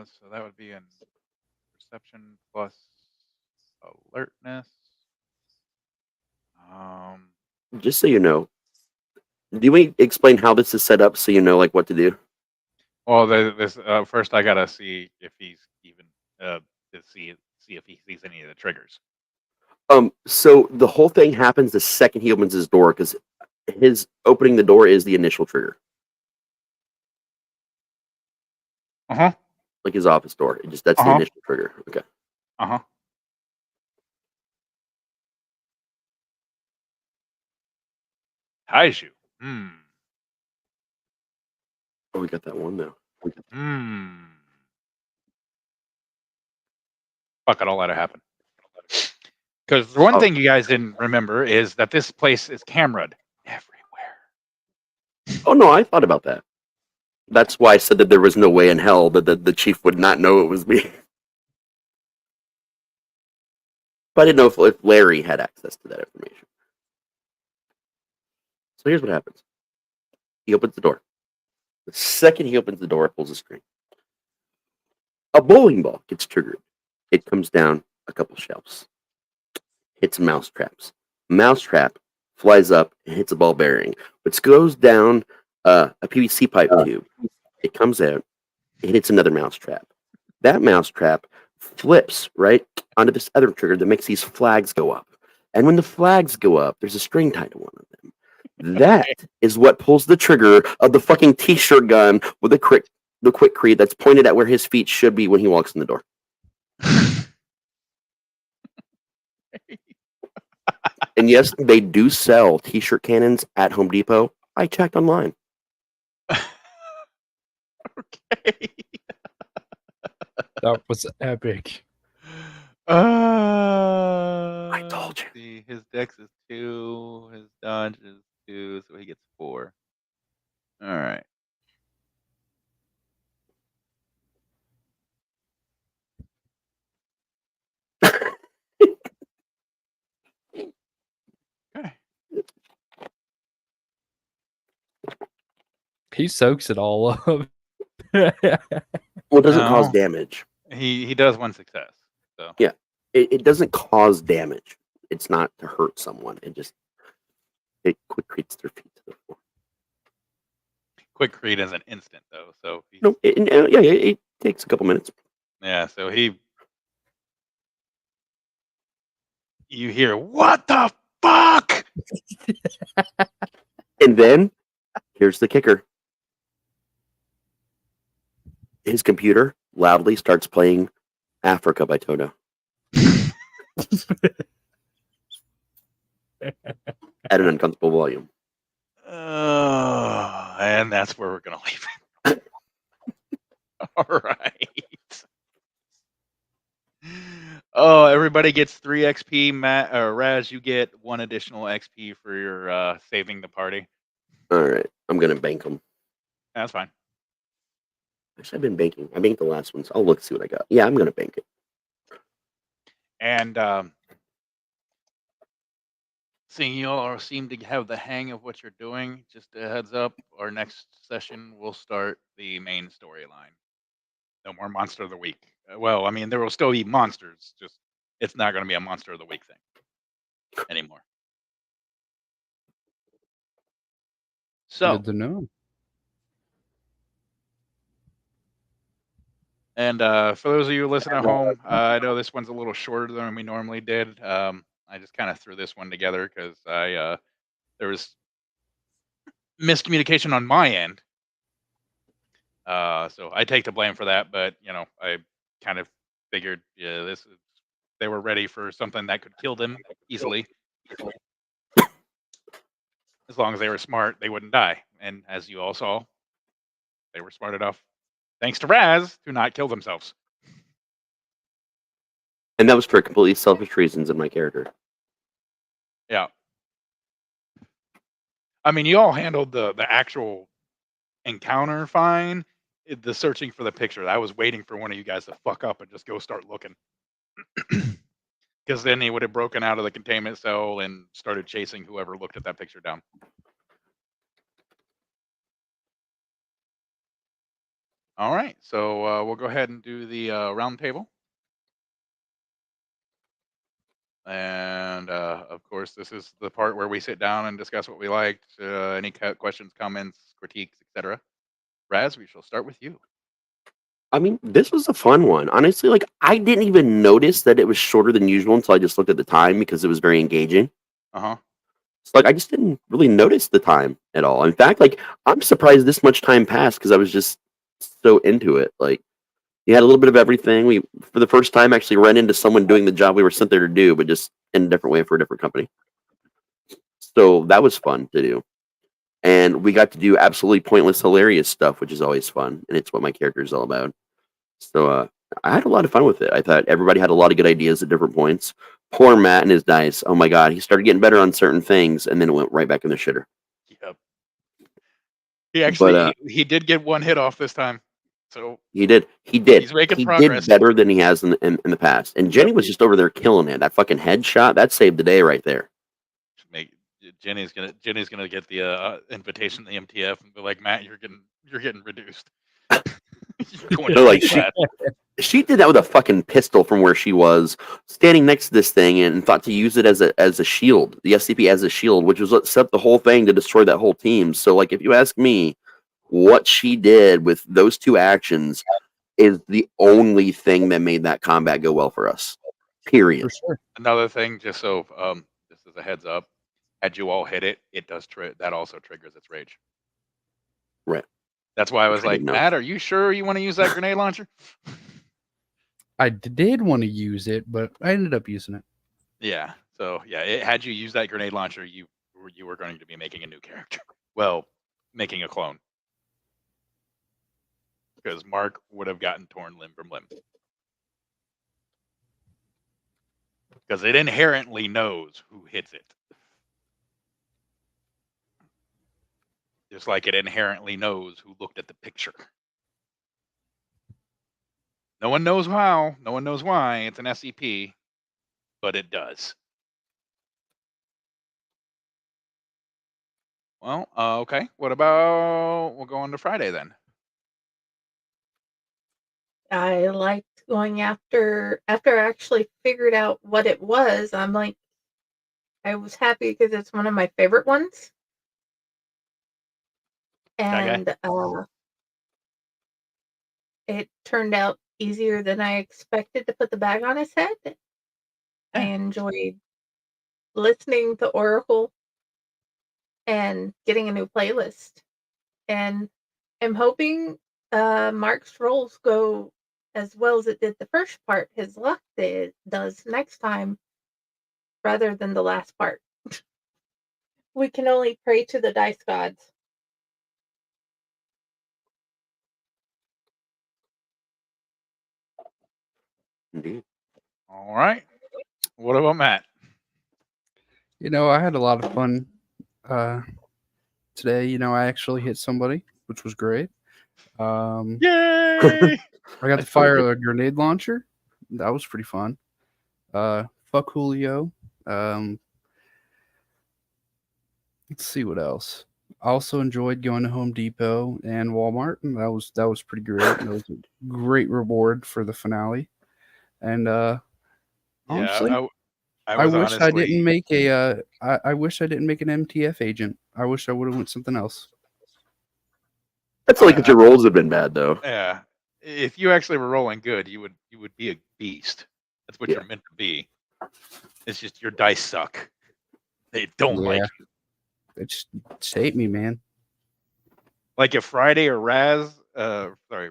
So that would be in perception plus alertness. Just so you know, do we explain how this is set up so you know like what to do? Well, this first I gotta see if he's even to see if he sees any of the triggers. So the whole thing happens the second he opens his door, because his opening the door is the initial trigger. Like his office door. That's the initial trigger. Okay. Kaiju. Oh, we got that one now. Fuck it, I'll let it happen. Because the one thing you guys didn't remember is that this place is cameraed everywhere. Oh no, I thought about that. That's why I said that there was no way in hell that the chief would not know it was me. But I didn't know if Larry had access to that information. So here's what happens. He opens the door. The second he opens the door, it pulls the string. A bowling ball gets triggered. It comes down a couple shelves. Hits mouse traps. Mousetrap flies up and hits a ball bearing, which goes down a PVC pipe tube. It comes out. It hits another mousetrap. That mousetrap flips right onto this other trigger that makes these flags go up. And when the flags go up, there's a string tied to one of them. That is what pulls the trigger of the fucking t-shirt gun with the quick-creed that's pointed at where his feet should be when he walks in the door. And yes, they do sell t-shirt cannons at Home Depot. I checked online. Okay. That was epic. I told you. See, his dex is 2, his dodge is 2, so he gets 4. All right. Okay. He soaks it all up. Well, it doesn't cause No. damage. He does one success. So Yeah. It doesn't cause damage. It's not to hurt someone. It quick creeps their feet to the floor. quick creed is an instant though. So No, it takes a couple minutes. yeah, so you hear what the fuck? And then here's the kicker. His computer loudly starts playing Africa by Toto. At an uncomfortable volume. And that's where we're gonna leave it. All right. Oh, everybody gets 3 XP. Raz, you get 1 additional XP for your saving the party. All right, I'm gonna bank them. That's fine. Actually, I've been banking. I banked the last one, so I'll look see what I got. Yeah, I'm gonna bank it. And seeing you all seem to have the hang of what you're doing, just a heads up, our next session will start the main storyline. No more Monster of the Week. Well, I mean, there will still be monsters, just it's not going to be a Monster of the Week thing anymore. So, Good to know. and for those of you listening at home, I know this one's a little shorter than we normally did. I just kind of threw this one together because there was miscommunication on my end. So I take the blame for that, but I kind of figured they were ready for something that could kill them easily. As long as they were smart, they wouldn't die. And as you all saw, they were smart enough, thanks to Raz, to not kill themselves. And that was for completely selfish reasons in my character. Yeah. I mean, you all handled the actual encounter fine. The searching for the picture, I was waiting for one of you guys to fuck up and just go start looking. Because then he would have broken out of the containment cell and started chasing whoever looked at that picture down. All right, so we'll go ahead and do the round table. And of course, this is the part where we sit down and discuss what we liked, any questions, comments, critiques, etc. Raz, we shall start with you. I mean, this was a fun one. Honestly, I didn't even notice that it was shorter than usual until I just looked at the time because it was very engaging. Uh-huh. So I just didn't really notice the time at all. In fact, I'm surprised this much time passed because I was just so into it. You had a little bit of everything. We, for the first time, actually ran into someone doing the job we were sent there to do, but just in a different way for a different company. So that was fun to do. And we got to do absolutely pointless, hilarious stuff, which is always fun, and it's what my character is all about. So I had a lot of fun with it. I thought everybody had a lot of good ideas at different points. Poor Matt and his dice. Oh my god, he started getting better on certain things, and then it went right back in the shitter. Yep. He actually he did get one hit off this time. So he did. He's making progress. Did better than he has in the past. And Jenny was just over there killing it. That fucking headshot, that saved the day right there. Jenny's gonna get the invitation to the MTF and be like, Matt, you're getting reduced. She did that with a fucking pistol from where she was standing next to this thing and thought to use it as a shield, the SCP as a shield, which was what set up the whole thing to destroy that whole team. So, like, if you ask me, what she did with those two actions is the only thing that made that combat go well for us. Period. For sure. Another thing, just so just as a heads up, had you all hit it, it does that also triggers its rage. Right. That's why I was like, Matt, are you sure you want to use that grenade launcher? I did want to use it, but I ended up using it. Yeah. So yeah, had you used that grenade launcher, you were going to be making a new character. Well, making a clone. Because Mark would have gotten torn limb from limb. Because it inherently knows who hits it. Just like it inherently knows who looked at the picture. No one knows how, no one knows why, it's an SCP, but it does. Well, okay. What about, we'll go on to Friday then. I liked going after I actually figured out what it was. I'm like, I was happy because it's one of my favorite ones. And it turned out easier than I expected to put the bag on his head. I enjoyed listening to Oracle and getting a new playlist. And I'm hoping Mark's rolls go as well as it did the first part. His luck does next time rather than the last part. We can only pray to the dice gods. Indeed. All right. What about Matt? I had a lot of fun today. I actually hit somebody, which was great. Yay! I got to fire a grenade launcher. That was pretty fun. Fuck Julio. Let's see what else. I also enjoyed going to Home Depot and Walmart, and that was pretty great. That was a great reward for the finale. And honestly, I wish I didn't make I wish I didn't make an MTF agent. I wish I would have went something else. That's like if your rolls have been bad, though. Yeah. If you actually were rolling good, you would be a beast. That's what you're meant to be. It's just your dice suck. They don't like you. They just hate me, man. Like if Friday or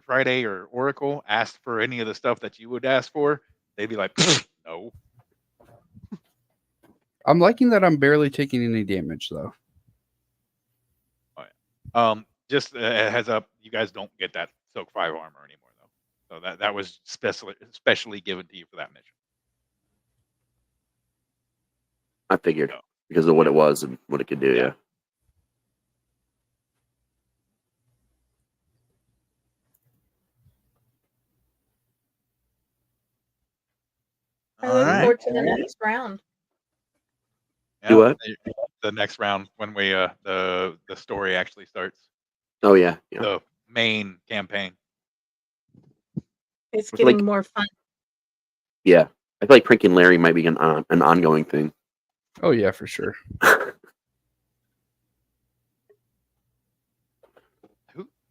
Friday or Oracle asked for any of the stuff that you would ask for, they'd be like, no. I'm liking that I'm barely taking any damage, though. Just a heads up, you guys don't get that Silk 5 armor anymore, though. So that was specially given to you for that mission. I figured because of what it was and what it could do. Yeah. I look forward to the next round. Yeah, Do what? The next round when we the story actually starts. Oh yeah. The main campaign. It's getting more fun. Yeah, I feel like pranking Larry might be an ongoing thing. Oh yeah, for sure.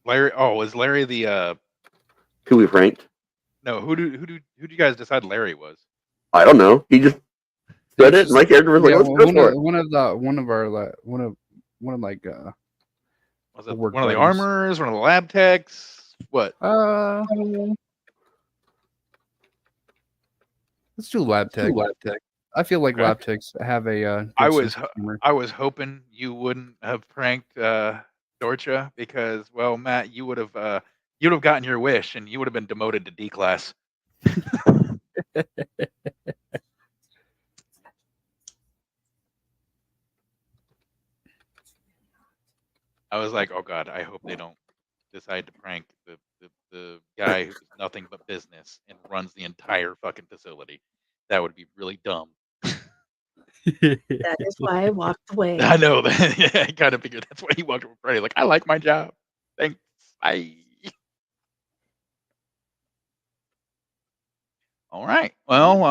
Larry? Oh, was Larry the who we pranked? No, who do you guys decide Larry was? I don't know. He just said it, and my character was like, "Let's go for it." One of Was it one of the armorers, one of the lab techs? What? Let's do lab tech. I feel like Okay. lab techs have a I good was sense of humor. I was hoping you wouldn't have pranked Dorcha because, well, Matt, you'd have gotten your wish and you would have been demoted to D class. I was like, oh god, I hope they don't decide to prank the guy who's nothing but business and runs the entire fucking facility. That would be really dumb. That is why I walked away. I know that. Yeah, I kind of figured that's why he walked over Friday. Like, I like my job. Thanks. Bye. All right. Well,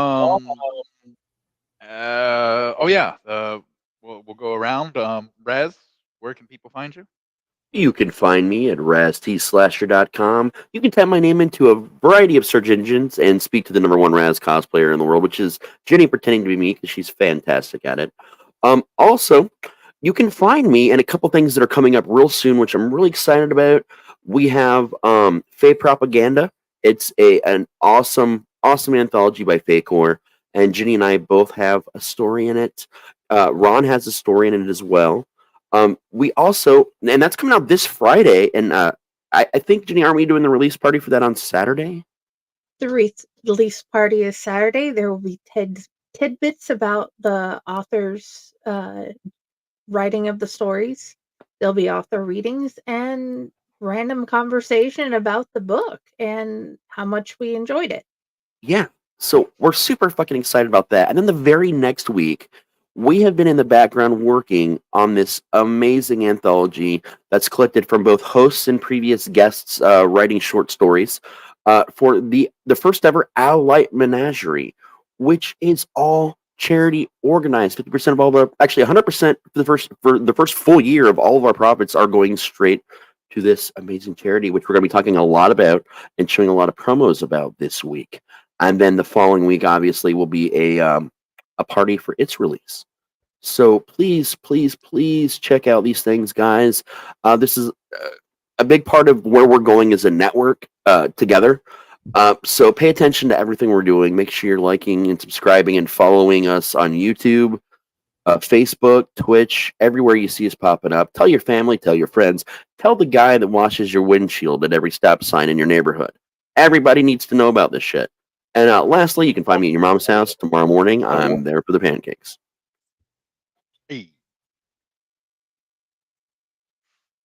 oh yeah. We'll go around. Raz, where can people find you? You can find me at RazTSlasher.com. You can type my name into a variety of search engines and speak to the number one Raz cosplayer in the world, which is Jenny pretending to be me because she's fantastic at it. Also, you can find me and a couple things that are coming up real soon, which I'm really excited about. We have Fae Propaganda. It's an awesome anthology by Faecore, and Jenny and I both have a story in it. Ron has a story in it as well. We also, and that's coming out this Friday, and I think, Jenny, aren't we doing the release party for that on Saturday? The release party is Saturday. There will be tidbits about the author's writing of the stories. There'll be author readings and random conversation about the book and how much we enjoyed it. Yeah, so we're super fucking excited about that. And then the very next week, we have been in the background working on this amazing anthology that's collected from both hosts and previous guests writing short stories for the first ever Elliott Menagerie, which is all charity organized. 50% of all the, actually 100% for the first full year of all of our profits are going straight to this amazing charity, which we're going to be talking a lot about and showing a lot of promos about this week. And then the following week, obviously, will be a party for its release. So please, please, please check out these things, guys. This is a big part of where we're going as a network together. So pay attention to everything we're doing. Make sure you're liking and subscribing and following us on YouTube, Facebook, Twitch, everywhere you see us popping up. Tell your family, tell your friends, tell the guy that washes your windshield at every stop sign in your neighborhood. Everybody needs to know about this shit. And lastly, you can find me at your mom's house tomorrow morning. I'm there for the pancakes. Hey.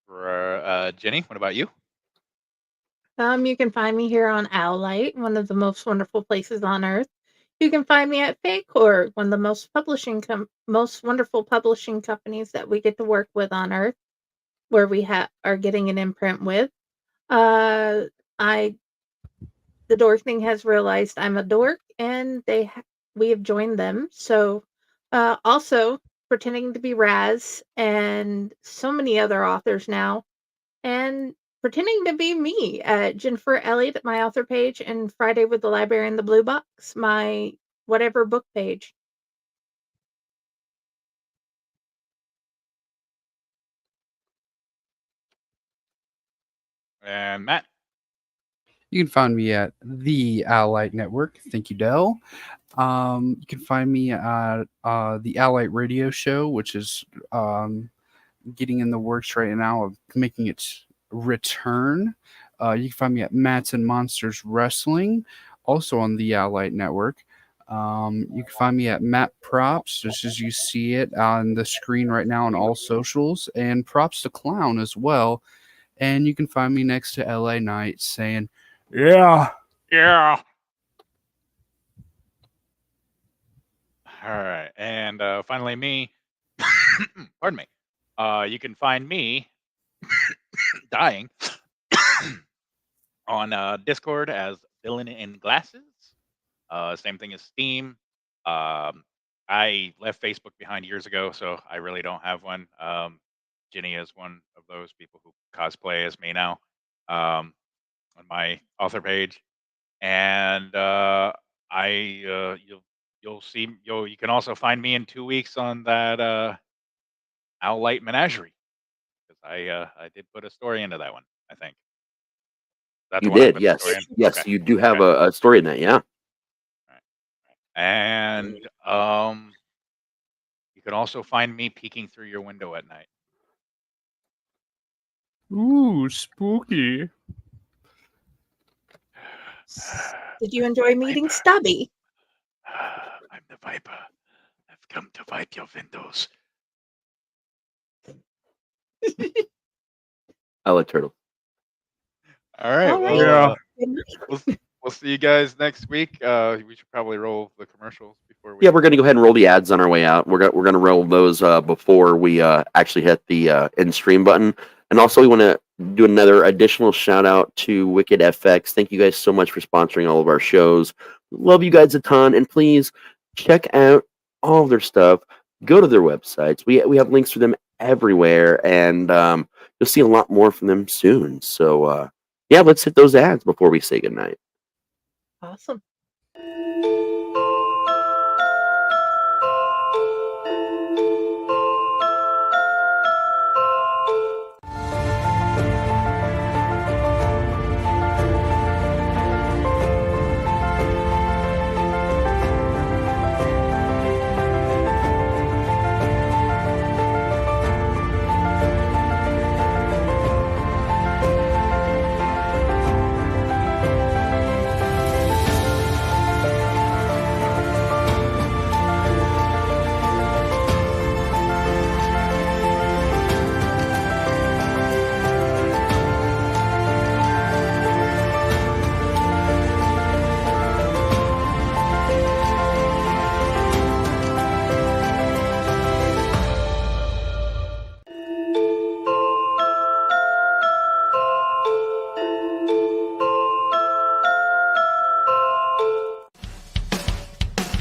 For Jenny, what about you? You can find me here on Owlite, one of the most wonderful places on earth. You can find me at Faecore, one of the most wonderful publishing companies that we get to work with on earth, where we are getting an imprint with. The dork thing has realized I'm a dork, and we have joined them. So, also pretending to be Raz and so many other authors now, and pretending to be me at Jennifer Elliott at my author page, and Friday with the Library in the Blue Box, my whatever book page. And Matt. You can find me at the Elliott Network. Thank you, Dell. You can find me at the Elliott Radio Show, which is getting in the works right now of making its return. You can find me at Mats and Monsters Wrestling, also on the Elliott Network. You can find me at Matt Propz, just as you see it on the screen right now on all socials, and Props the Clown as well. And you can find me next to LA Knight saying, "Yeah, yeah." All right, and finally, me. Pardon me. You can find me dying on Discord as Villain in Glasses. Same thing as Steam. I left Facebook behind years ago, so I really don't have one. Jenny is one of those people who cosplay as me now on my author page, and you can also find me in 2 weeks on that Owlite Menagerie, because I did put a story into that one. I think that's You the one I did, put the story yes. in. Yes, Okay. you do have Okay. a story in that, yeah. All right. And you can also find me peeking through your window at night. Ooh, spooky. Did you enjoy meeting Stubby? I'm the Viper. I've come to wipe your windows. Elliott Turtle. All right. All right. Well, Good night. we'll see you guys next week. We should probably roll the commercials before we. Yeah, we're going to go ahead and roll the ads on our way out. We're going to roll those before we actually hit the end stream button. And also, we want to do another additional shout out to Wicked FX. Thank you guys so much for sponsoring all of our shows. Love you guys a ton, and please check out all of their stuff. Go to their websites. We have links for them everywhere, and you'll see a lot more from them soon. So yeah, let's hit those ads before we say goodnight. Awesome.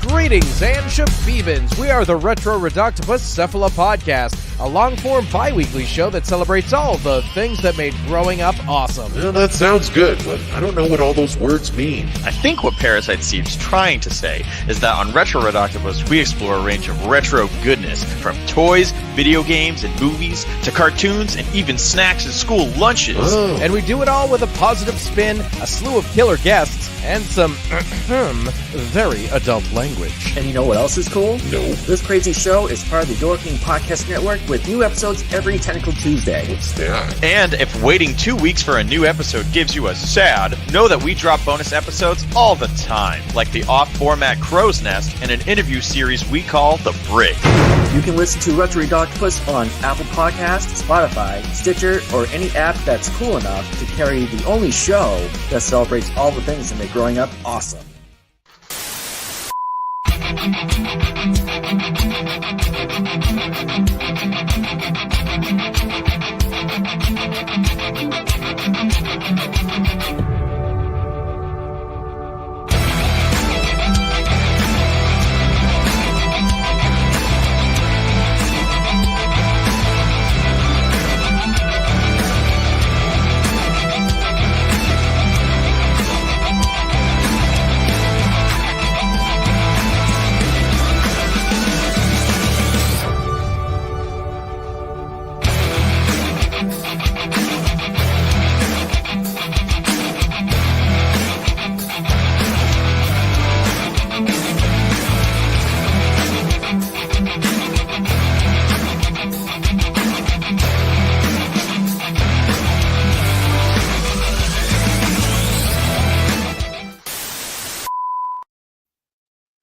Greetings and shabibans. We are the Retro Reductopus Cephala Podcast, a long-form bi-weekly show that celebrates all the things that made growing up awesome. Well, that sounds good, but I don't know what all those words mean. I think what Parasite Steve's trying to say is that on Retro Redoctopus, we explore a range of retro goodness, from toys, video games, and movies, to cartoons, and even snacks and school lunches. Oh. And we do it all with a positive spin, a slew of killer guests, and some very adult language. And you know what else is cool? No. This crazy show is part of the Door King Podcast Network with new episodes every Tentacle Tuesday. What's that? And if waiting 2 weeks for a new episode gives you a sad, know that we drop bonus episodes all the time, like the off-format Crow's Nest and an interview series we call The Brig. You can listen to Retro Redoctopus on Apple Podcasts, Spotify, Stitcher, or any app that's cool enough to carry the only show that celebrates all the things that make growing up awesome.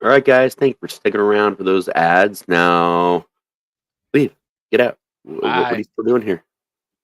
All right, guys. Thank you for sticking around for those ads. Now, leave. Get out. What are you still doing here?